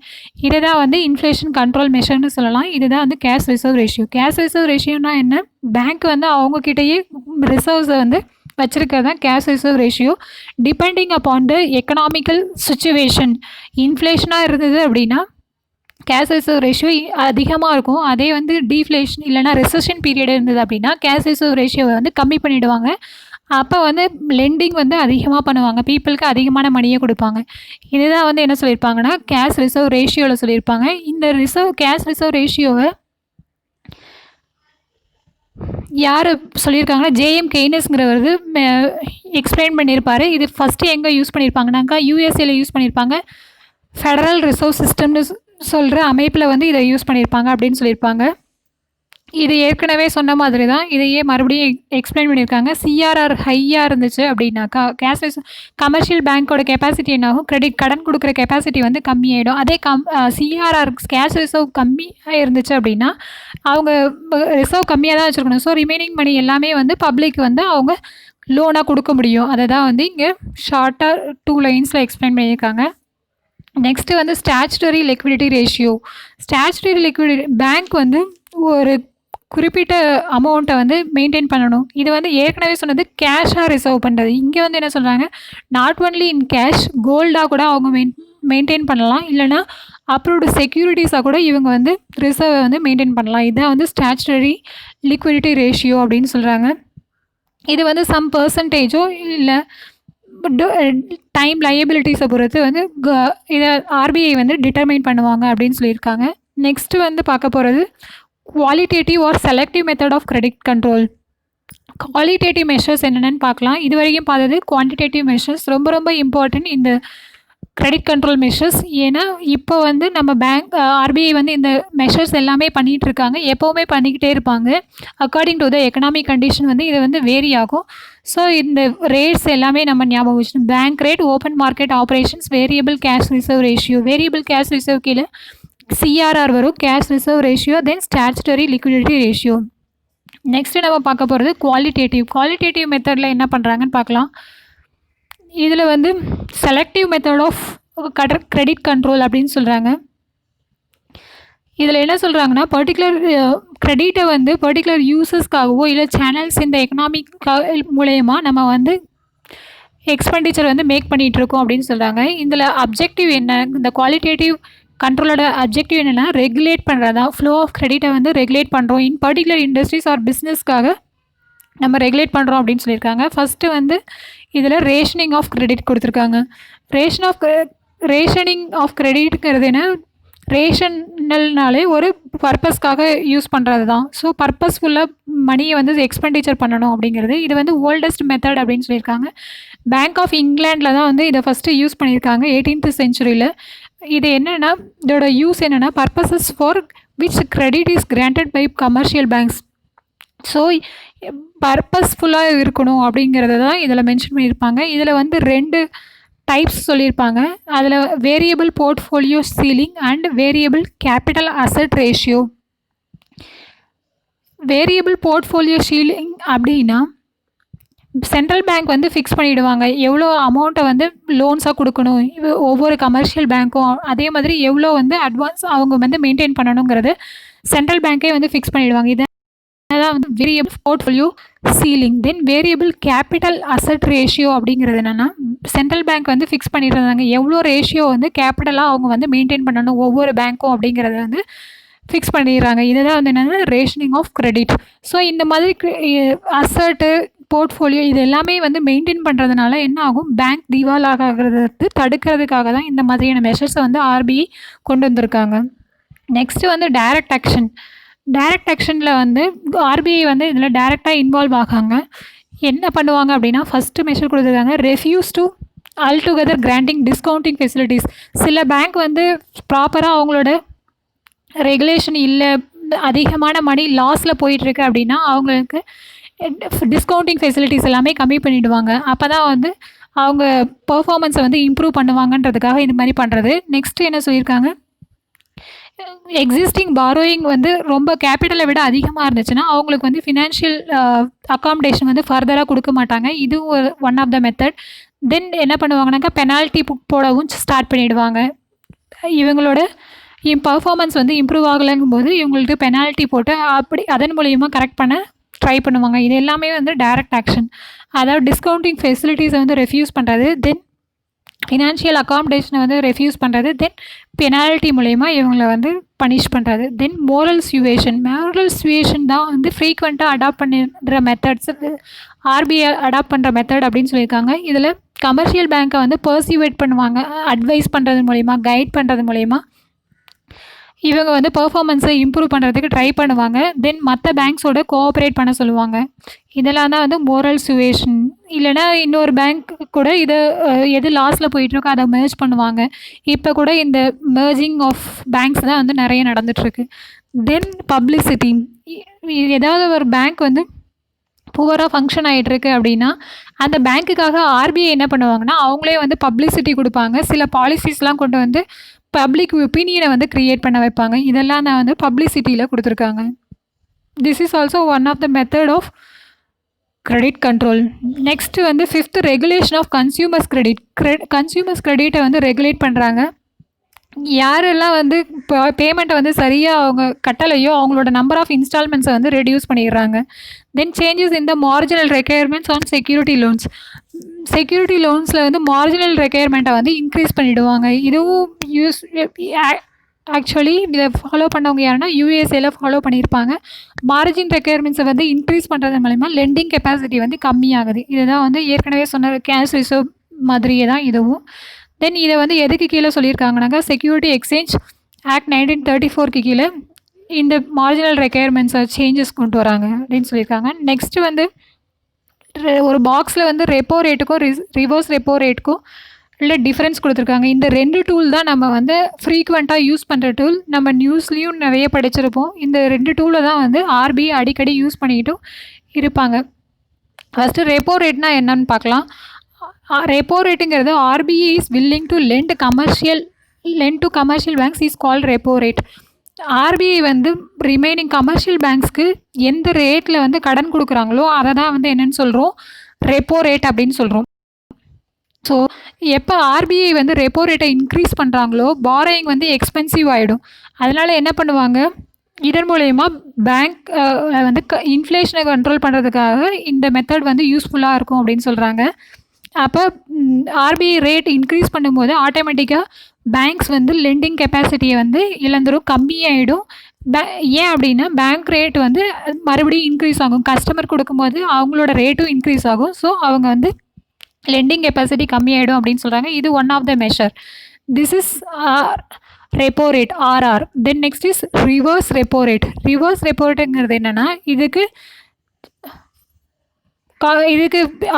இதை தான் வந்து இன்ஃப்ளேஷன் கண்ட்ரோல் மெஷர்னு சொல்லலாம். இதுதான் வந்து cash reserve ratio. Cash reserve ரேஷியோனா என்ன, பேங்க் வந்து அவங்கக்கிட்டேயே ரிசர்வ்ஸை வந்து வச்சுருக்கிறது தான் cash reserve ratio. Depending upon the economical situation, இன்ஃப்ளேஷனாக இருந்தது அப்படின்னா கேஷ் ரிசர்வ் ரேஷியோ அதிகமாக இருக்கும். அதே வந்து டீஃப்ளேஷன் இல்லைனா ரெசஷன் பீரியட் இருந்தது அப்படின்னா கேஷ் ரிசர்வ் ரேஷியோவை வந்து கம்மி பண்ணிவிடுவாங்க. அப்போ வந்து லெண்டிங் வந்து அதிகமாக பண்ணுவாங்க, பீப்புளுக்கு அதிகமான மணியை கொடுப்பாங்க. இதுதான் வந்து என்ன சொல்லியிருப்பாங்கன்னா கேஷ் ரிசர்வ் ரேஷியோவில் சொல்லியிருப்பாங்க. இந்த கேஷ் ரிசர்வ் ரேஷியோவை யார் சொல்லியிருக்காங்கன்னா ஜேஎம் கெய்னஸ்ங்கிறவர் எக்ஸ்பிளைன் பண்ணியிருப்பார். இது ஃபஸ்ட்டு எங்கே யூஸ் பண்ணியிருப்பாங்கனாக்கா யூஎஸ்ஏல யூஸ் பண்ணியிருப்பாங்க. ஃபெடரல் ரிசர்வ் சிஸ்டம்னு சொல்கிற அமைப்பில் வந்து இதை யூஸ் பண்ணியிருப்பாங்க அப்படின்னு சொல்லியிருப்பாங்க. இது ஏற்கனவே சொன்ன மாதிரி தான், இதையே மறுபடியும் எக்ஸ்பிளைன் பண்ணியிருக்காங்க. சிஆர்ஆர் ஹையாக இருந்துச்சு அப்படின்னாக்கா கேஷ் கமர்ஷியல் பேங்க்கோட கெப்பாசிட்டி என்னாகும், கடன் கொடுக்குற கெப்பாசிட்டி வந்து கம்மியாயிடும். அதே சிஆர்ஆர் கேஷ் ரிசர்வ் கம்மியாக இருந்துச்சு அப்படின்னா அவங்க ரிசர்வ் கம்மியாக தான் வச்சுருக்கணும். ஸோ ரிமைனிங் மணி எல்லாமே வந்து பப்ளிக் வந்து அவங்க லோனாக கொடுக்க முடியும். அதை தான் வந்து இங்கே ஷார்ட்டாக 2 லைன்ஸில் எக்ஸ்பிளைன் பண்ணியிருக்காங்க. நெக்ஸ்ட்டு வந்து statutory liquidity ratio. Statutory liquidity bank வந்து ஒரு குறிப்பிட்ட அமௌண்ட்டை வந்து மெயின்டைன் பண்ணணும். இது வந்து ஏற்கனவே சொன்னது கேஷாக ரிசர்வ் பண்ணுறது. இங்கே வந்து என்ன சொல்கிறாங்க, நாட் ஒன்லி இன் கேஷ், கோல்டாக கூட அவங்க மெயின்டைன் பண்ணலாம். இல்லைனா அப்ரூவ்டு செக்யூரிட்டிஸாக கூட இவங்க வந்து ரிசர்வை வந்து மெயின்டைன் பண்ணலாம். இதுதான் வந்து ஸ்டாச்சுட்டரி லிக்விடிட்டி ரேஷியோ அப்படின்னு சொல்கிறாங்க. இது வந்து சம் பர்சன்டேஜோ இல்லை டைம் லையபிலிட்டிஸை பொறுத்து வந்து இதை ஆர்பிஐ வந்து டிட்டர்மைன் பண்ணுவாங்க அப்படின்னு சொல்லியிருக்காங்க. நெக்ஸ்ட்டு வந்து பார்க்க போகிறது qualitative or selective method of credit control. Qualitative measures என்னென்னு பார்க்கலாம். இது வரைக்கும் பார்த்தது குவான்டிடேட்டிவ் மெஷர்ஸ் ரொம்ப ரொம்ப இம்பார்ட்டன்ட் இந்த கிரெடிட் கண்ட்ரோல் மெஷர்ஸ். ஏன்னா இப்போ வந்து நம்ம ஆர்பிஐ வந்து இந்த மெஷர்ஸ் எல்லாமே பண்ணிகிட்ருக்காங்க, எப்போவுமே பண்ணிக்கிட்டே இருப்பாங்க. According to the economic condition வந்து இது வந்து வேரி ஆகும். ஸோ இந்த ரேட்ஸ் எல்லாமே நம்ம ஞாபகம் வச்சுக்கணும். Bank rate, open market operations, variable cash reserve ratio. Variable cash reserve கீழே சிஆர்ஆர் வரும், கேஷ் ரிசர்வ் ரேஷியோ, தென் ஸ்டாச்சுட்டரி லிக்விடிட்டி ரேஷியோ. நெக்ஸ்ட்டு நம்ம பார்க்க போகிறது குவாலிட்டேட்டிவ் மெத்தடில் என்ன பண்ணுறாங்கன்னு பார்க்கலாம். இதில் வந்து selective method of credit control அப்படின்னு சொல்கிறாங்க. இதில் என்ன சொல்கிறாங்கன்னா, பர்ட்டிகுலர் கிரெடிட்டை வந்து பர்ட்டிகுலர் யூசஸ்க்காகவோ இல்லை சேனல்ஸ் இந்த எக்கனாமிக் மூலயமா நம்ம வந்து எக்ஸ்பெண்டிச்சர் வந்து மேக் பண்ணிகிட்ருக்கோம் அப்படின்னு சொல்கிறாங்க. இதில் அப்ஜெக்டிவ் என்ன, இந்த குவாலிட்டேட்டிவ் கண்ட்ரோலோட அப்ஜெக்டிவ் என்னென்னா ரெகுலேட் பண்ணுறதா, ஃப்ளோ ஆஃப் கிரெடிட்டை வந்து ரெகுலேட் பண்ணுறோம் இன் பர்ட்டிகுலர் இண்டஸ்ட்ரீஸ் ஆர் பிஸ்னஸ்க்காக நம்ம ரெகுலேட் பண்ணுறோம் அப்படின்னு சொல்லியிருக்காங்க. ஃபஸ்ட்டு வந்து இதில் ரேஷனிங் ஆஃப் கிரெடிட் கொடுத்துருக்காங்க. ரேஷனிங் ஆஃப் கிரெடிட்ங்கிறது என்ன, ரேஷனல்னாலே ஒரு பர்பஸ்க்காக யூஸ் பண்ணுறது தான். ஸோ பர்பஸ்ஃபுல்லாக மணியை வந்து எக்ஸ்பெண்டிச்சர் பண்ணணும் அப்படிங்கிறது. இது வந்து ஓல்டஸ்ட் மெத்தட் அப்படின்னு சொல்லியிருக்காங்க. பேங்க் ஆஃப் இங்கிலாண்டில் தான் வந்து இதை ஃபஸ்ட்டு யூஸ் பண்ணியிருக்காங்க 18th centuryயில். இது என்னென்னா, இதோட யூஸ் என்னென்னா, purposes for which credit is granted by commercial banks. So பர்பஸ்ஃபுல்லாக இருக்கணும் அப்படிங்கிறத தான் இதில் மென்ஷன் பண்ணியிருப்பாங்க. இதில் வந்து 2 டைப்ஸ் சொல்லியிருப்பாங்க. அதில் variable portfolio ceiling and variable capital asset ratio. Variable portfolio ceiling அப்படின்னா, சென்ட்ரல் பேங்க் வந்து ஃபிக்ஸ் பண்ணிவிடுவாங்க எவ்வளோ அமௌண்ட்டை வந்து லோன்ஸாக கொடுக்கணும் ஒவ்வொரு கமர்ஷியல் பேங்க்கும். அதே மாதிரி எவ்வளோ வந்து அட்வான்ஸ் அவங்க வந்து மெயின்டைன் பண்ணணுங்கிறது சென்ட்ரல் பேங்க்கே வந்து ஃபிக்ஸ் பண்ணிவிடுவாங்க. இதை அதான் வந்து வேரியபிள் போர்ட்ஃபோலியோ சீலிங். தென் வேரியபிள் கேபிட்டல் அசட் ரேஷியோ அப்படிங்கிறது என்னென்னா, சென்ட்ரல் பேங்க் வந்து ஃபிக்ஸ் பண்ணிடுறாங்க எவ்வளோ ரேஷியோ வந்து கேபிட்டலாக அவங்க வந்து மெயின்டைன் பண்ணணும் ஒவ்வொரு பேங்க்கும் அப்படிங்கிறத வந்து ஃபிக்ஸ் பண்ணிடுறாங்க. இதுதான் வந்து என்னென்னா ரேஷனிங் ஆஃப் கிரெடிட். ஸோ இந்த மாதிரி அசட்டு போர்ட்ஃபோலியோ இது எல்லாமே வந்து மெயின்டைன் பண்ணுறதுனால என்ன ஆகும், பேங்க் திவாலாகிறது தடுக்கிறதுக்காக தான் இந்த மாதிரியான மெஷர்ஸை வந்து ஆர்பிஐ கொண்டு வந்திருக்காங்க. நெக்ஸ்ட்டு வந்து டைரக்ட் ஆக்ஷன். டைரக்ட் ஆக்ஷனில் வந்து ஆர்பிஐ வந்து இதில் டைரெக்டாக இன்வால்வ் ஆகாங்க. என்ன பண்ணுவாங்க அப்படின்னா, ஃபஸ்ட்டு மெஷர் கொடுத்துருக்காங்க, refuse to all together granting discounting facilities. சில பேங்க் வந்து ப்ராப்பராக அவங்களோட ரெகுலேஷன் இல்லை, அதிகமான மணி லாஸில் போயிட்டுருக்கு அப்படின்னா அவங்களுக்கு டிஸ்கவுண்டிங் ஃபெசிலிட்டிஸ் எல்லாமே கம்மி பண்ணிவிடுவாங்க. அப்போ தான் வந்து அவங்க பர்ஃபார்மன்ஸை வந்து இம்ப்ரூவ் பண்ணுவாங்கன்றதுக்காக இது மாதிரி பண்ணுறது. நெக்ஸ்ட்டு என்ன சொல்லியிருக்காங்க, எக்ஸிஸ்டிங் பாரோயிங் வந்து ரொம்ப கேபிட்டலை விட அதிகமாக இருந்துச்சுன்னா அவங்களுக்கு வந்து ஃபினான்ஷியல் அக்காமடேஷன் வந்து ஃபர்தராக கொடுக்க மாட்டாங்க. இது ஒரு ஒன் ஆஃப் த மெத்தட். தென் என்ன பண்ணுவாங்கனாக்கா, பெனால்ட்டி போடவும் ஸ்டார்ட் பண்ணிவிடுவாங்க. இவங்களோட பர்ஃபார்மன்ஸ் வந்து இம்ப்ரூவ் ஆகலைங்கும் போது இவங்களுக்கு பெனால்ட்டி போட்டு அப்படி அதன் மூலயமா கரெக்ட் பண்ண ட்ரை பண்ணுவாங்க. இது எல்லாமே வந்து டைரக்ட் ஆக்ஷன். அதாவது டிஸ்கவுண்டிங் ஃபெசிலிட்டிஸை வந்து ரெஃப்யூஸ் பண்ணுறது, தென் ஃபினான்ஷியல் அக்காமடேஷனை வந்து ரெஃப்யூஸ் பண்ணுறது, தென் பெனால்ட்டி மூலயமா இவங்களை வந்து பனிஷ் பண்ணுறது. தென் மோரல் சுவேஷன் தான் வந்து ஃப்ரீக்வெண்ட்டாக அடாப்ட் பண்ணுற மெத்தட்ஸ் ஆர்பிஐ அடாப்ட் பண்ணுற மெத்தட் அப்படின்னு சொல்லியிருக்காங்க. இதில் கமர்ஷியல் பேங்க்கை வந்து பர்சிவேட் பண்ணுவாங்க, அட்வைஸ் பண்ணுறது மூலயமா, கைட் பண்ணுறது மூலயமா இவங்க வந்து பர்ஃபார்மன்ஸை இம்ப்ரூவ் பண்ணுறதுக்கு ட்ரை பண்ணுவாங்க. தென் மற்ற பேங்க்ஸோட கோஆப்ரேட் பண்ண சொல்லுவாங்க. இதெல்லாம் தான் வந்து மோரல் சுவேஷன். இல்லைனா இன்னொரு பேங்க் கூட இதை எது லாஸில் போயிட்டுருக்கோ அதை மெர்ஜ் பண்ணுவாங்க. இப்போ கூட இந்த மெர்ஜிங் ஆஃப் பேங்க்ஸ் தான் வந்து நிறைய நடந்துகிட்ருக்கு. தென் பப்ளிசிட்டி. ஏதாவது ஒரு பேங்க் வந்து புவராக ஃபங்க்ஷன் ஆகிட்டுருக்கு அப்படின்னா அந்த பேங்க்குக்காக ஆர்பிஐ என்ன பண்ணுவாங்கன்னா, அவங்களே வந்து பப்ளிசிட்டி கொடுப்பாங்க. சில பாலிசிஸ்லாம் கொண்டு வந்து பப்ளிக் ஒப்பீனியனை வந்து க்ரியேட் பண்ண வைப்பாங்க. இதெல்லாம் தான் வந்து பப்ளிசிட்டியில் கொடுத்துருக்காங்க. This is also one of the method of credit control. Next வந்து 5th regulation of consumers credit. Consumers கிரெடிட்டை வந்து ரெகுலேட் பண்ணுறாங்க. யாரெல்லாம் வந்து பேமெண்ட்டை வந்து சரியாக அவங்க கட்டலையோ அவங்களோட நம்பர் ஆஃப் இன்ஸ்டால்மெண்ட்ஸை வந்து ரெடியூஸ் பண்ணிடுறாங்க. தென் சேஞ்சஸ் இந்த marginal requirements on security loans. Security லோன்ஸில் வந்து மார்ஜினல் ரெக்யர்மெண்ட்டை வந்து இன்க்ரீஸ் பண்ணிவிடுவாங்க. இதுவும் ஆக்சுவலி இதை ஃபாலோ பண்ணவங்க யாருன்னா யூஎஸ்ஏல ஃபாலோ பண்ணியிருப்பாங்க. மார்ஜின் ரெக்யர்மெண்ட்ஸை வந்து இன்க்ரீஸ் பண்ணுறது மூலிமா லெண்டிங் கெப்பாசிட்டி வந்து கம்மியாகுது. இதுதான் வந்து ஏற்கனவே சொன்ன கேஷ் ரிசர்வ் மாதிரியே தான் இதுவும். தென் இதை வந்து எதுக்கு கீழே சொல்லியிருக்காங்கனாக்கா, செக்யூரிட்டி எக்ஸ்சேஞ்ச் ஆக்ட் 1934 கீழே இந்த மார்ஜினல் ரெக்யர்மெண்ட்ஸை சேஞ்சஸ் கொண்டு வராங்க அப்படின்னு சொல்லியிருக்காங்க. நெக்ஸ்ட்டு வந்து ஒரு பாக்ஸில் வந்து ரெப்போ ரேட்டுக்கும் ரிவர்ஸ் ரெப்போ ரேட்டுக்கும் இல்லை டிஃப்ரென்ஸ் கொடுத்துருக்காங்க. இந்த 2 டூல் தான் நம்ம வந்து ஃப்ரீக்வெண்ட்டாக யூஸ் பண்ணுற டூல். நம்ம நியூஸ்லேயும் நிறைய படிச்சிருப்போம். இந்த 2 டூலை தான் வந்து ஆர்பிஐ அடிக்கடி யூஸ் பண்ணிக்கிட்டும் இருப்பாங்க. ஃபஸ்ட்டு ரெப்போ ரேட்னா என்னன்னு பார்க்கலாம். ரெப்போ ரேட்டுங்கிறது RBI is willing to lend to commercial banks is called repo rate. RBI வந்து ரிமைனிங் கமர்ஷியல் பேங்க்ஸ்க்கு எந்த ரேட்டில் வந்து கடன் கொடுக்குறாங்களோ அதை தான் வந்து என்னென்னு சொல்கிறோம், ரெப்போ ரேட் அப்படின்னு சொல்கிறோம். ஸோ எப்போ ஆர்பிஐ வந்து ரெப்போ ரேட்டை இன்க்ரீஸ் பண்ணுறாங்களோ பாரோயிங் வந்து எக்ஸ்பென்சிவ் ஆகிடும். அதனால் என்ன பண்ணுவாங்க, இதன் மூலயமா பேங்க் வந்து இன்ஃப்ளேஷனை கண்ட்ரோல் பண்ணுறதுக்காக இந்த மெத்தட் வந்து யூஸ்ஃபுல்லாக இருக்கும் அப்படின்னு சொல்கிறாங்க. அப்போ ஆர்பிஐ ரேட் இன்க்ரீஸ் பண்ணும்போது ஆட்டோமேட்டிக்காக பேங்க்ஸ் வந்து லெண்டிங் கெப்பாசிட்டியை வந்து இழந்துடும், கம்மியாகிடும். ஏன் அப்படின்னா பேங்க் ரேட் வந்து மறுபடியும் இன்க்ரீஸ் ஆகும், கஸ்டமர் கொடுக்கும்போது அவங்களோட ரேட்டும் இன்க்ரீஸ் ஆகும். ஸோ அவங்க வந்து லெண்டிங் கெப்பாசிட்டி கம்மியாயிடும் அப்படின்னு சொல்கிறாங்க. இது one of the measure. This is repo rate RR. Then next is reverse repo rate. Reverse repo ரேட்டுங்கிறது என்னென்னா இதுக்கு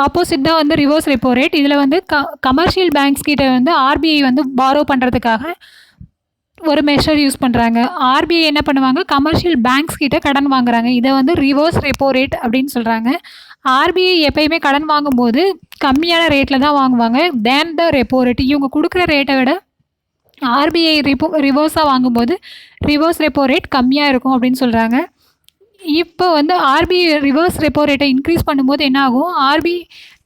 ஆப்போசிட் தான் வந்து ரிவர்ஸ் ரெப்போ ரேட். இதில் வந்து கமர்ஷியல் பேங்க்ஸ் கிட்ட வந்து ஆர்பிஐ வந்து பாரோ பண்ணுறதுக்காக ஒரு மெஷர் யூஸ் பண்ணுறாங்க. ஆர்பிஐ என்ன பண்ணுவாங்க, கமர்ஷியல் பேங்க்ஸ் கிட்ட கடன் வாங்குறாங்க. இதை வந்து ரிவர்ஸ் ரெப்போ ரேட் அப்படின்னு சொல்கிறாங்க. ஆர்பிஐ எப்பயுமே கடன் வாங்கும்போது கம்மியான ரேட்டில் தான் வாங்குவாங்க தேன் த ரெப்போ ரேட். இவங்க கொடுக்குற ரேட்டை விட ஆர்பிஐ ரிவர்ஸாக வாங்கும்போது ரிவர்ஸ் ரெப்போ ரேட் கம்மியாக இருக்கும் அப்படின்னு சொல்கிறாங்க. இப்போ வந்து ஆர்பிஐ ரிவர்ஸ் ரெப்போ ரேட்டை இன்க்ரீஸ் பண்ணும்போது என்ன ஆகும், RBI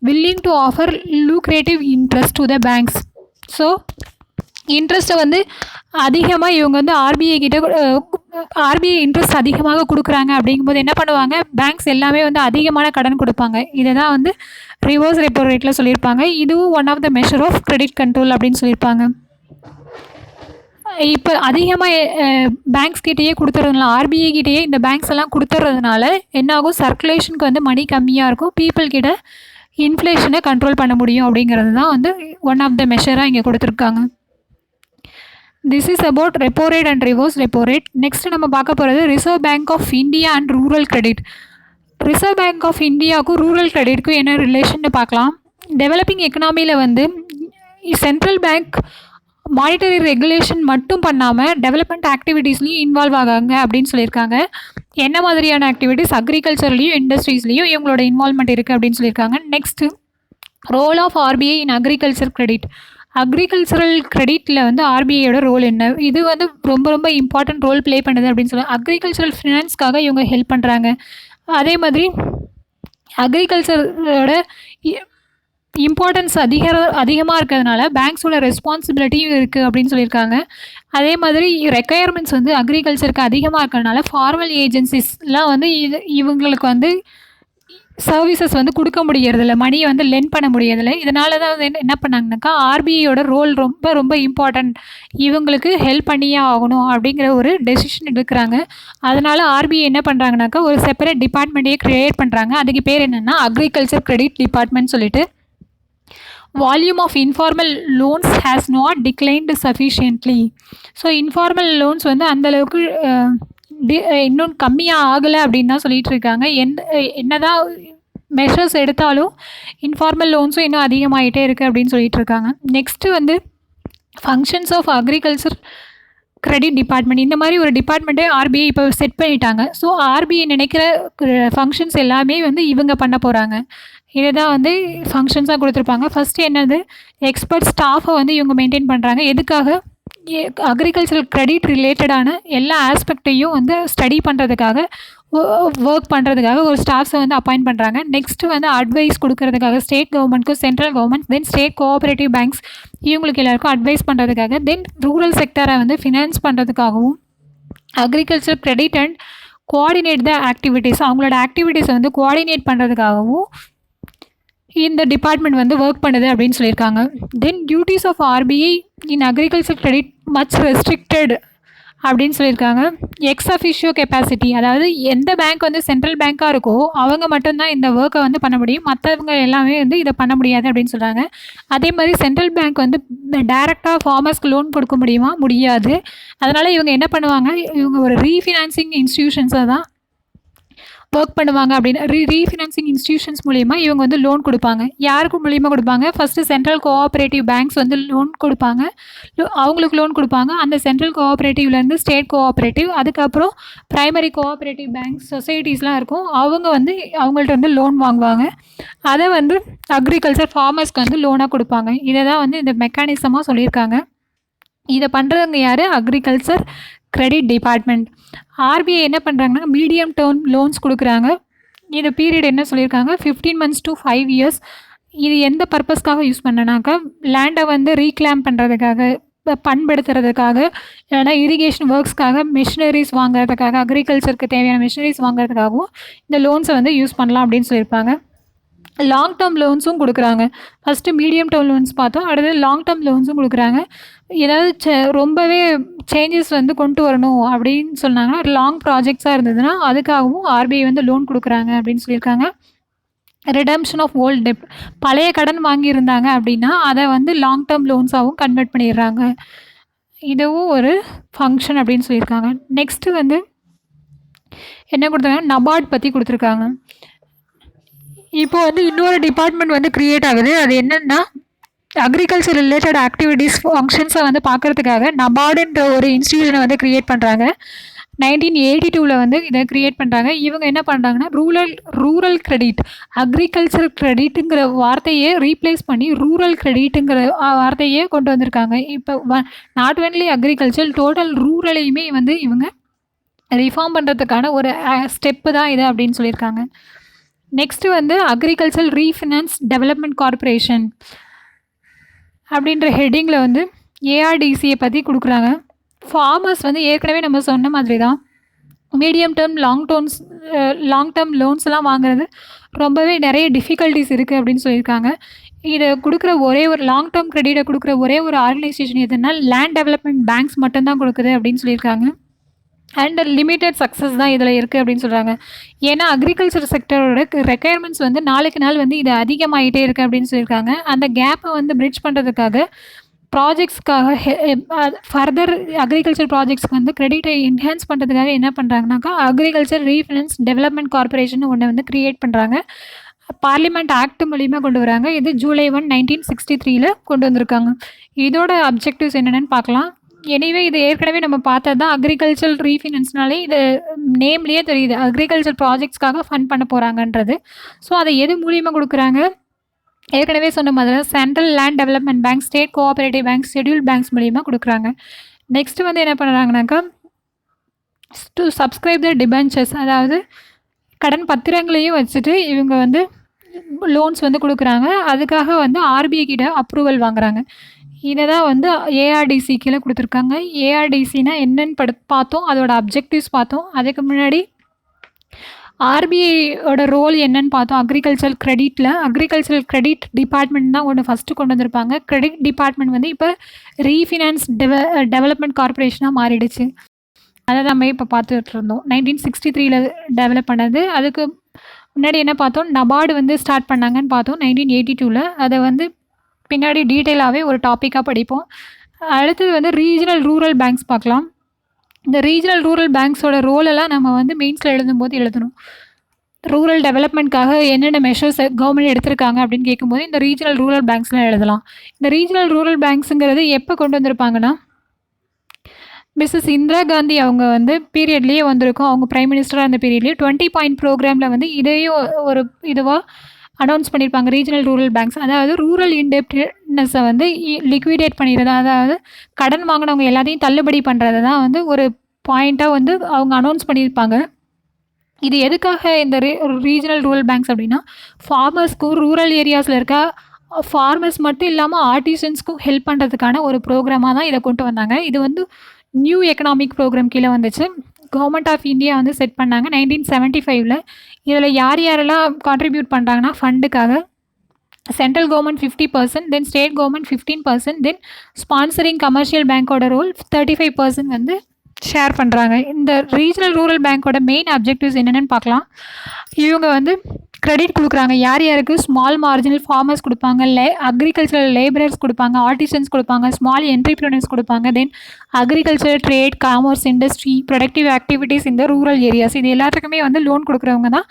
willing to offer lucrative interest to the banks. So இன்ட்ரெஸ்ட்டை வந்து அதிகமாக இவங்க வந்து ஆர்பிஐ இன்ட்ரெஸ்ட் அதிகமாக கொடுக்குறாங்க. அப்படிங்கும்போது என்ன பண்ணுவாங்க, பேங்க்ஸ் எல்லாமே வந்து அதிகமான கடன் கொடுப்பாங்க. இதை தான் வந்து ரிவர்ஸ் ரெப்போ ரேட்டில் சொல்லியிருப்பாங்க. இதுவும் one of the measure of credit control அப்படின்னு சொல்லியிருப்பாங்க. இப்போ அதிகமாக பேங்க்ஸ் கிட்டேயே கொடுத்துறதுனால, ஆர்பிஐ கிட்டேயே இந்த பேங்க்ஸ் எல்லாம் கொடுத்துறதுனால என்ன ஆகும், சர்க்குலேஷனுக்கு வந்து மணி கம்மியாக இருக்கும், பீப்புள் கிட்ட இன்ஃப்ளேஷனை கண்ட்ரோல் பண்ண முடியும். அப்படிங்கிறது தான் வந்து ஒன் ஆஃப் த மெஷராக இங்கே கொடுத்துருக்காங்க. This is about repo rate and reverse repo rate. Next நம்ம பார்க்க போகிறது Reserve Bank of India and rural credit. Reserve Bank of இந்தியாவுக்கும் ரூரல் கிரெடிட்க்கும் என்ன ரிலேஷன் பார்க்கலாம். டெவலப்பிங் எக்கனாமியில் வந்து சென்ட்ரல் பேங்க் மானிட்டரி ரெகுலேஷன் மட்டும் பண்ணாமல் டெவலப்மெண்ட் ஆக்டிவிட்டீஸ்லையும் இன்வால்வ் ஆகாங்க அப்படின்னு சொல்லியிருக்காங்க. என்ன மாதிரியான ஆக்டிவிட்டீஸ், அக்ரிகல்ச்சர்லையும் இண்டஸ்ட்ரீஸ்லையும் இவங்களோட இன்வால்மெண்ட் இருக்குது அப்படின்னு சொல்லியிருக்காங்க. Next role of RBI in agriculture credit. Agricultural கிரெடிட்டில் வந்து ஆர்பிஐயோட ரோல் என்ன, இது வந்து ரொம்ப ரொம்ப இம்பார்ட்டன்ட் ரோல் ப்ளே பண்ணுது அப்படின்னு சொல்லுவாங்க. அக்ரிகல்ச்சரல் ஃபினான்ஸ்க்காக இவங்க ஹெல்ப் பண்ணுறாங்க. அதே மாதிரி அக்ரிகல்ச்சரோட இம்பார்ட்டன்ஸ் அதிகமாக இருக்கிறதுனால பேங்க்ஸோட ரெஸ்பான்சிபிலிட்டியும் இருக்குது அப்படின்னு சொல்லியிருக்காங்க. அதே மாதிரி ரெக்குயர்மெண்ட்ஸ் வந்து அக்ரிகல்ச்சருக்கு அதிகமாக இருக்கிறதுனால ஃபார்மல் ஏஜென்சிஸ்லாம் வந்து இவங்களுக்கு வந்து சர்வீசஸ் வந்து கொடுக்க முடியறதில்ல, மணியை வந்து லென் பண்ண முடியறதில்ல. இதனால தான் வந்து என்ன பண்ணாங்கனாக்கா ஆர்பிஐயோட ரோல் ரொம்ப ரொம்ப இம்பார்ட்டன்ட், இவங்களுக்கு ஹெல்ப் பண்ணியே ஆகணும் அப்படிங்கிற ஒரு டெசிஷன் எடுக்கிறாங்க. அதனால் ஆர்பிஐ என்ன பண்ணுறாங்கனாக்கா ஒரு செப்பரேட் டிபார்ட்மெண்ட்டையே க்ரியேட் பண்ணுறாங்க. அதுக்கு பேர் என்னென்னா அக்ரிகல்ச்சர் கிரெடிட் டிபார்ட்மெண்ட் சொல்லிட்டு. Volume of informal loans has not declined sufficiently. So informal loans வந்து அந்தளவுக்கு இன்னும் கம்மியாக ஆகலை அப்படின்னு தான் சொல்லிகிட்டு இருக்காங்க. என்னதான் மெஷர்ஸ் எடுத்தாலும் இன்ஃபார்மல் லோன்ஸும் இன்னும் அதிகமாகிட்டே இருக்குது அப்படின்னு சொல்லிட்டு இருக்காங்க. நெக்ஸ்ட்டு வந்து functions of agriculture credit department. இந்த மாதிரி ஒரு டிபார்ட்மெண்ட்டே ஆர்பிஐ இப்போ செட் பண்ணிட்டாங்க. ஸோ ஆர்பிஐ நினைக்கிற ஃபங்க்ஷன்ஸ் எல்லாமே வந்து இவங்க பண்ண போகிறாங்க. இதை தான் வந்து ஃபங்க்ஷன்ஸாக கொடுத்துருப்பாங்க. ஃபஸ்ட்டு என்னது, எக்ஸ்பர்ட் ஸ்டாஃபை வந்து இவங்க மெயின்டைன் பண்ணுறாங்க. எதுக்காக, அக்ரிகல்ச்சரல் கிரெடிட் ரிலேட்டடான எல்லா ஆஸ்பெக்டையும் வந்து ஸ்டடி பண்ணுறதுக்காக, ஒர்க் பண்ணுறதுக்காக ஒரு ஸ்டாஃப்ஸை வந்து அப்பாயிண்ட் பண்ணுறாங்க. நெக்ஸ்ட்டு வந்து அட்வைஸ் கொடுக்கறதுக்காக ஸ்டேட் கவர்மெண்ட்க்கும் central government, then state cooperative banks இவங்களுக்கு எல்லாருக்கும் அட்வைஸ் பண்ணுறதுக்காக, தென் ரூரல் செக்டரை வந்து ஃபினான்ஸ் பண்ணுறதுக்காகவும் agriculture credit and coordinate the activities, அவங்களோட ஆக்டிவிட்டீஸை வந்து கோஆர்டினேட் பண்ணுறதுக்காகவும் இந்த டிபார்ட்மெண்ட் வந்து ஒர்க் பண்ணுது அப்படின்னு சொல்லியிருக்காங்க. Then duties of RBI in agriculture credit much restricted அப்படின்னு சொல்லியிருக்காங்க. எக்ஸ் அஃபிஷியோ கெப்பாசிட்டி, அதாவது எந்த பேங்க் வந்து சென்ட்ரல் பேங்காக இருக்கோ அவங்க மட்டும்தான் இந்த ஒர்க்கை வந்து பண்ண முடியும், மற்றவங்க எல்லாமே வந்து இதை பண்ண முடியாது அப்படின்னு சொல்கிறாங்க. அதே மாதிரி சென்ட்ரல் பேங்க் வந்து டைரெக்டாக ஃபார்மர்ஸ்க்கு லோன் கொடுக்க முடியாது. அதனால் இவங்க என்ன பண்ணுவாங்க, இவங்க ஒரு ரீஃபினான்சிங் இன்ஸ்டிடியூஷன்ஸை தான் ஒர்க் பண்ணுவாங்க. அப்படின்னு ரீஃபினான்சிங் இன்ஸ்டிடியூஷன்ஸ் மூலிமா இவங்க வந்து லோன் கொடுப்பாங்க. யாருக்கு மூலிமா கொடுப்பாங்க, ஃபஸ்ட்டு சென்ட்ரல் கோஆப்ரேட்டிவ் பேங்க்ஸ் வந்து லோன் கொடுப்பாங்க, அவங்களுக்கு லோன் கொடுப்பாங்க. அந்த சென்ட்ரல் கோஆப்ரேட்டிவ்லேருந்து ஸ்டேட் கோஆப்ரேட்டிவ், அதுக்கப்புறம் ப்ரைமரி கோஆப்ரேட்டிவ் பேங்க்ஸ் சொசைட்டிஸ்லாம் இருக்கும், அவங்க வந்து அவங்கள்ட்ட வந்து லோன் வாங்குவாங்க. அதை வந்து அக்ரிகல்ச்சர் ஃபார்மர்ஸ்க்கு வந்து லோனாக கொடுப்பாங்க. இதை தான் வந்து இந்த மெக்கானிசமாக சொல்லியிருக்காங்க. இதை பண்ணுறவங்க யார், அக்ரிகல்ச்சர் கிரெடிட் டிபார்ட்மெண்ட். ஆர்பிஐ என்ன பண்ணுறாங்கன்னா மீடியம் டேர்ம் லோன்ஸ் கொடுக்குறாங்க. இந்த பீரியட் என்ன சொல்லியிருக்காங்க, 15 months to 5 years. இது எந்த பர்பஸ்க்காக யூஸ் பண்ணனாக்கா, லேண்டை வந்து ரீக்ளைம் பண்ணுறதுக்காக, பண்படுத்துறதுக்காக, இல்லைனா இரிகேஷன் ஒர்க்ஸ்க்காக, மிஷினரிஸ் வாங்குறதுக்காக, அக்ரிகல்ச்சருக்கு தேவையான மிஷினரிஸ் வாங்குறதுக்காகவும் இந்த லோன்ஸை வந்து யூஸ் பண்ணலாம் அப்படின்னு சொல்லியிருப்பாங்க. லாங் டேர்ம் லோன்ஸும் கொடுக்குறாங்க. ஃபஸ்ட்டு மீடியம் டேர்ம் லோன்ஸ் பார்த்தோம். அடுத்து லாங் டேர்ம் லோன்ஸும் கொடுக்குறாங்க. ஏதாவது ரொம்பவே சேஞ்சஸ் வந்து கொண்டு வரணும் அப்படின்னு சொன்னாங்கன்னா, லாங் ப்ராஜெக்ட்ஸாக இருந்ததுன்னா அதுக்காகவும் ஆர்பிஐ வந்து லோன் கொடுக்குறாங்க அப்படின்னு சொல்லியிருக்காங்க. ரிடம்ஷன் ஆஃப் ஓல்ட் டெப்ட், பழைய கடன் வாங்கியிருந்தாங்க அப்படின்னா அதை வந்து லாங் டேர்ம் லோன்ஸாகவும் கன்வெர்ட் பண்ணிடுறாங்க. இதுவும் ஒரு ஃபங்க்ஷன் அப்படின்னு சொல்லியிருக்காங்க. நெக்ஸ்ட்டு வந்து என்ன கொடுத்துருக்காங்க, நபார்ட் பற்றி கொடுத்துருக்காங்க. இப்போ வந்து இன்னொரு டிபார்ட்மெண்ட் வந்து க்ரியேட் ஆகுது. அது என்னென்னா, அக்ரிகல்ச்சர் ரிலேட்டட் ஆக்டிவிட்டீஸ் ஃபங்க்ஷன்ஸை வந்து பார்க்குறதுக்காக நபார்டுன்ற ஒரு இன்ஸ்டியூஷனை வந்து க்ரியேட் பண்ணுறாங்க. 1982 வந்து இதை க்ரியேட் பண்ணுறாங்க. இவங்க என்ன பண்ணுறாங்கன்னா, ரூரல் கிரெடிட், அக்ரிகல்ச்சர் கிரெடிட்டுங்கிற வார்த்தையே ரீப்ளேஸ் பண்ணி ரூரல் கிரெடிட்டுங்கிற வார்த்தையே கொண்டு வந்திருக்காங்க. இப்போ நாட் ஒன்லி அக்ரிகல்ச்சர், டோட்டல் ரூரலையுமே வந்து இவங்க ரிஃபார்ம் பண்ணுறதுக்கான ஒரு ஸ்டெப்பு தான் இது அப்படின்னு சொல்லியிருக்காங்க. நெக்ஸ்ட்டு வந்து அக்ரிகல்ச்சர் ரீஃபினான்ஸ் டெவலப்மெண்ட் கார்பரேஷன் அப்படின்ற ஹெட்டிங்கில் வந்து ஏஆர்டிசியை பற்றி கொடுக்குறாங்க. ஃபார்மர்ஸ் வந்து ஏற்கனவே நம்ம சொன்ன மாதிரி தான் மீடியம் டேர்ம் லாங் டேர்ம் லோன்ஸ்லாம் வாங்குறது ரொம்பவே நிறைய டிஃபிகல்ட்டிஸ் இருக்குது அப்படின்னு சொல்லியிருக்காங்க. இதை கொடுக்குற ஒரே ஒரு லாங் டேர்ம் கிரெடிட்டை கொடுக்குற ஒரே ஒரு ஆர்கனைசேஷன் எதுனா லேண்ட் டெவலப்மெண்ட் பேங்க்ஸ் மட்டும்தான் கொடுக்குது அப்படின்னு சொல்லியிருக்காங்க. அண்ட் லிமிட்டட் சக்ஸஸ் தான் இதில் இருக்குது அப்படின்னு சொல்கிறாங்க. ஏன்னா அக்ரிகல்ச்சர் செக்டரோட ரெக்குயர்மெண்ட்ஸ் வந்து நாளுக்கு நாள் வந்து இது அதிகமாகிட்டே இருக்குது அப்படின்னு சொல்லியிருக்காங்க. அந்த கேப்பை வந்து பிரிட்ஜ் பண்ணுறதுக்காக ப்ராஜெக்ட்ஸ்க்காக ஃபர்தர் அக்ரிகல்ச்சர் ப்ராஜெக்ட்ஸ்க்கு வந்து கிரெடிட்டை என்ஹான்ஸ் பண்ணுறதுக்காக என்ன பண்ணுறாங்கனாக்கா, அக்ரிகல்ச்சர் ரீஃபினான்ஸ் டெவலப்மெண்ட் கார்பரேஷன் ஒன்று வந்து க்ரியேட் பண்ணுறாங்க. பார்லிமெண்ட் ஆக்ட் மூலிமா கொண்டு வராங்க. இது ஜூலை 1, 1963 கொண்டு வந்திருக்காங்க. இதோட அப்ஜெக்டிவ்ஸ் என்னென்னு பார்க்கலாம். எனிவே இது ஏற்கனவே நம்ம பார்த்தது தான். அக்ரிகல்ச்சர் ரீஃபினான்ஸ்னாலே இது நேம்லேயே தெரியுது, அக்ரிகல்ச்சர் ப்ராஜெக்ட்ஸ்க்காக ஃபண்ட் பண்ண போகிறாங்கன்றது. ஸோ அதை எது மூலியமாக கொடுக்குறாங்க, ஏற்கனவே சொன்ன மாதிரி central land development bank, state cooperative bank, schedule banks மூலியமாக கொடுக்குறாங்க. நெக்ஸ்ட்டு வந்து என்ன பண்ணுறாங்கனாக்கா, டு சப்ஸ்கிரைப் த டிபென்ச்சர்ஸ், அதாவது கடன் பத்திரங்களையும் வச்சுட்டு இவங்க வந்து லோன்ஸ் வந்து கொடுக்குறாங்க. அதுக்காக வந்து ஆர்பிஐ கிட்ட அப்ரூவல் வாங்குறாங்க. இதை தான் வந்து ஏஆர்டிசி கீழே கொடுத்துருக்காங்க. ஏஆர்டிசினா என்னன்னு பார்த்தோம், அதோட அப்ஜெக்டிவ்ஸ் பார்த்தோம். அதுக்கு முன்னாடி ஆர்பிஐயோட ரோல் என்னன்னு பார்த்தோம். அக்ரிகல்ச்சர் கிரெடிட் டிபார்ட்மெண்ட் தான் ஒன்று ஃபஸ்ட்டு கொண்டு வந்திருப்பாங்க. கிரெடிட் டிபார்ட்மெண்ட் வந்து இப்போ ரீஃபினான்ஸ் டெவலப்மெண்ட் கார்பரேஷனாக மாறிடுச்சு. அதை நம்ம இப்போ பார்த்துட்டு இருந்தோம். 1963 டெவலப் பண்ணது. அதுக்கு முன்னாடி என்ன பார்த்தோம், நபார்டு வந்து ஸ்டார்ட் பண்ணாங்கன்னு பார்த்தோம் 1982. அதை வந்து பின்னாடி டீட்டெயிலாகவே ஒரு டாப்பிக்காக படிப்போம். அடுத்தது வந்து ரீஜனல் ரூரல் பேங்க்ஸ் பார்க்கலாம். இந்த ரீஜனல் ரூரல் பேங்க்ஸோட ரோலெல்லாம் நம்ம வந்து மெயின்ஸில் எழுதும்போது எழுதணும். ரூரல் டெவலப்மெண்ட்காக என்னென்ன மெஷர்ஸ் கவர்மெண்ட் எடுத்திருக்காங்க அப்படின்னு கேட்கும்போது இந்த ரீஜனல் ரூரல் பேங்க்ஸ்லாம் எழுதலாம். இந்த ரீஜனல் ரூரல் பேங்க்ஸுங்கிறது எப்போ கொண்டு வந்திருப்பாங்கன்னா, மிஸ்ஸஸ் இந்திரா காந்தி அவங்க வந்து பீரியட்லேயே வந்திருக்கும். அவங்க பிரைம் மினிஸ்டராக இருந்த பீரியட்லேயே 20 பாயிண்ட் ப்ரோக்ராமில் வந்து இதையும் ஒரு இதுவாக அனௌன்ஸ் பண்ணியிருப்பாங்க. ரீஜனல் ரூரல் பேங்க்ஸ், அதாவது ரூரல் இன்டெப்ட்னஸை வந்து லிக்விடேட் பண்ணிடுறது, அதாவது கடன் வாங்கினவங்க எல்லாத்தையும் தள்ளுபடி பண்ணுறது தான் வந்து ஒரு பாயிண்ட்டாக வந்து அவங்க அனௌன்ஸ் பண்ணியிருப்பாங்க. இது எதுக்காக இந்த ரீஜனல் ரூரல் பேங்க்ஸ் அப்படின்னா, ஃபார்மர்ஸ்க்கும் ரூரல் ஏரியாஸில் இருக்க ஃபார்மர்ஸ் மட்டும் இல்லாமல் ஆர்டிசன்ஸ்க்கும் ஹெல்ப் பண்ணுறதுக்கான ஒரு ப்ரோக்ராமாக தான் இதை கொண்டு வந்தாங்க. இது வந்து நியூ எக்கனாமிக் ப்ரோக்ராம் கீழே வந்துச்சு. கவர்மெண்ட் ஆஃப் இந்தியா வந்து செட் பண்ணாங்க 1975. இதில் யாரெல்லாம் கான்ட்ரிபியூட் பண்ணுறாங்கன்னா, ஃபண்டுக்காக central government 50%, then state government 15%, then sponsoring commercial பேங்க்கோட ரோல் 35% வந்து ஷேர் பண்ணுறாங்க. இந்த ரீஜனல் ரூரல் பேங்க்கோட மெயின் அப்ஜெக்டிவ்ஸ் என்னென்னு பார்க்கலாம். இவங்க வந்து கிரெடிட் கொடுக்குறாங்க. யாருக்கு, ஸ்மால் மார்ஜினல் ஃபார்மர்ஸ் கொடுப்பாங்க, அக்ரிகல்ச்சரல் லேபரர்ஸ் கொடுப்பாங்க, ஆர்டிசன்ஸ் கொடுப்பாங்க, ஸ்மால் என்டர்பிரினர்ஸ் கொடுப்பாங்க, then agriculture, trade, commerce, industry, productive activities இந்த ரூரல் ஏரியாஸ், இது எல்லாத்துக்குமே வந்து லோன் கொடுக்குறவங்க தான்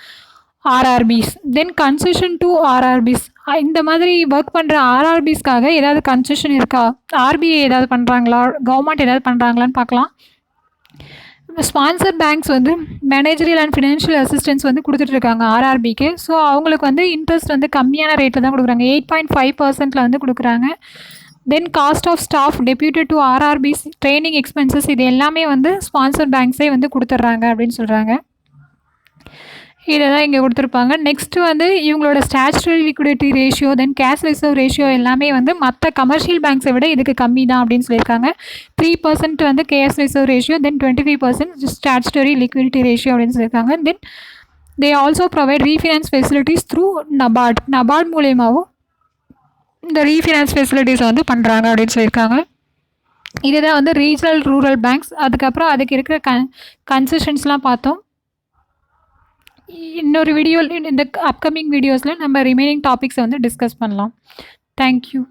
RRBs. Then concession to RRBs, இந்த மாதிரி ஒர்க் பண்ணுற ஆர்ஆர்பிஸ்க்காக ஏதாவது கன்செஷன் இருக்கா, ஆர்பிஐ ஏதாவது பண்ணுறாங்களா, கவர்மெண்ட் ஏதாவது பண்ணுறாங்களான்னு பார்க்கலாம். ஸ்பான்சர் பேங்க்ஸ் வந்து மேனேஜரியல் அண்ட் ஃபினான்ஷியல் அசிஸ்டன்ஸ் வந்து கொடுத்துட்ருக்காங்க ஆர்ஆர்பிக்கு. ஸோ அவங்களுக்கு வந்து இன்ட்ரெஸ்ட் வந்து கம்மியான ரேட்டில் தான் கொடுக்குறாங்க. 8.5% வந்து கொடுக்குறாங்க. Then cost of staff deputed to RRBs, training expenses, இது எல்லாமே வந்து ஸ்பான்சர் பேங்க்ஸே வந்து கொடுத்துட்றாங்க அப்படின்னு சொல்கிறாங்க. இத தான் இங்க குடுத்துருப்பாங்க. நெக்ஸ்ட் வந்து இவங்களோட ஸ்டாச்சுட்டரி லிக்விடிட்டி ரேஷியோ, தென் கேஷ் ரிசர்வ் ரேஷியோ எல்லாமே வந்து மத்த கமர்ஷியல் பேங்க்ஸ விட இதுக்கு கம்மி தான் அப்படின்னு சொல்லியிருக்காங்க. 3% வந்து cash reserve ratio, then 25% statutory liquidity ratio அப்படின்னு சொல்லியிருக்காங்க. Then they also provide refinance facilities through NABARD. NABARD மூலியமாவும் இந்த ரீஃபினான்ஸ் ஃபெசிலிட்டீஸ் வந்து பண்றாங்க அப்படின்னு சொல்லியிருக்காங்க. இதுதான் வந்து ரீஜனல் ரூரல் பேங்க்ஸ். அதுக்கப்புறம் அதுக்கு இருக்கிற கன்செஷன்ஸ்லாம் பார்த்தோம். இன்னொரு வீடியோவில் இந்த அப்கமிங் வீடியோஸில் நம்ம ரிமைனிங் டாபிக்ஸை வந்து டிஸ்கஸ் பண்ணலாம். தேங்க்யூ.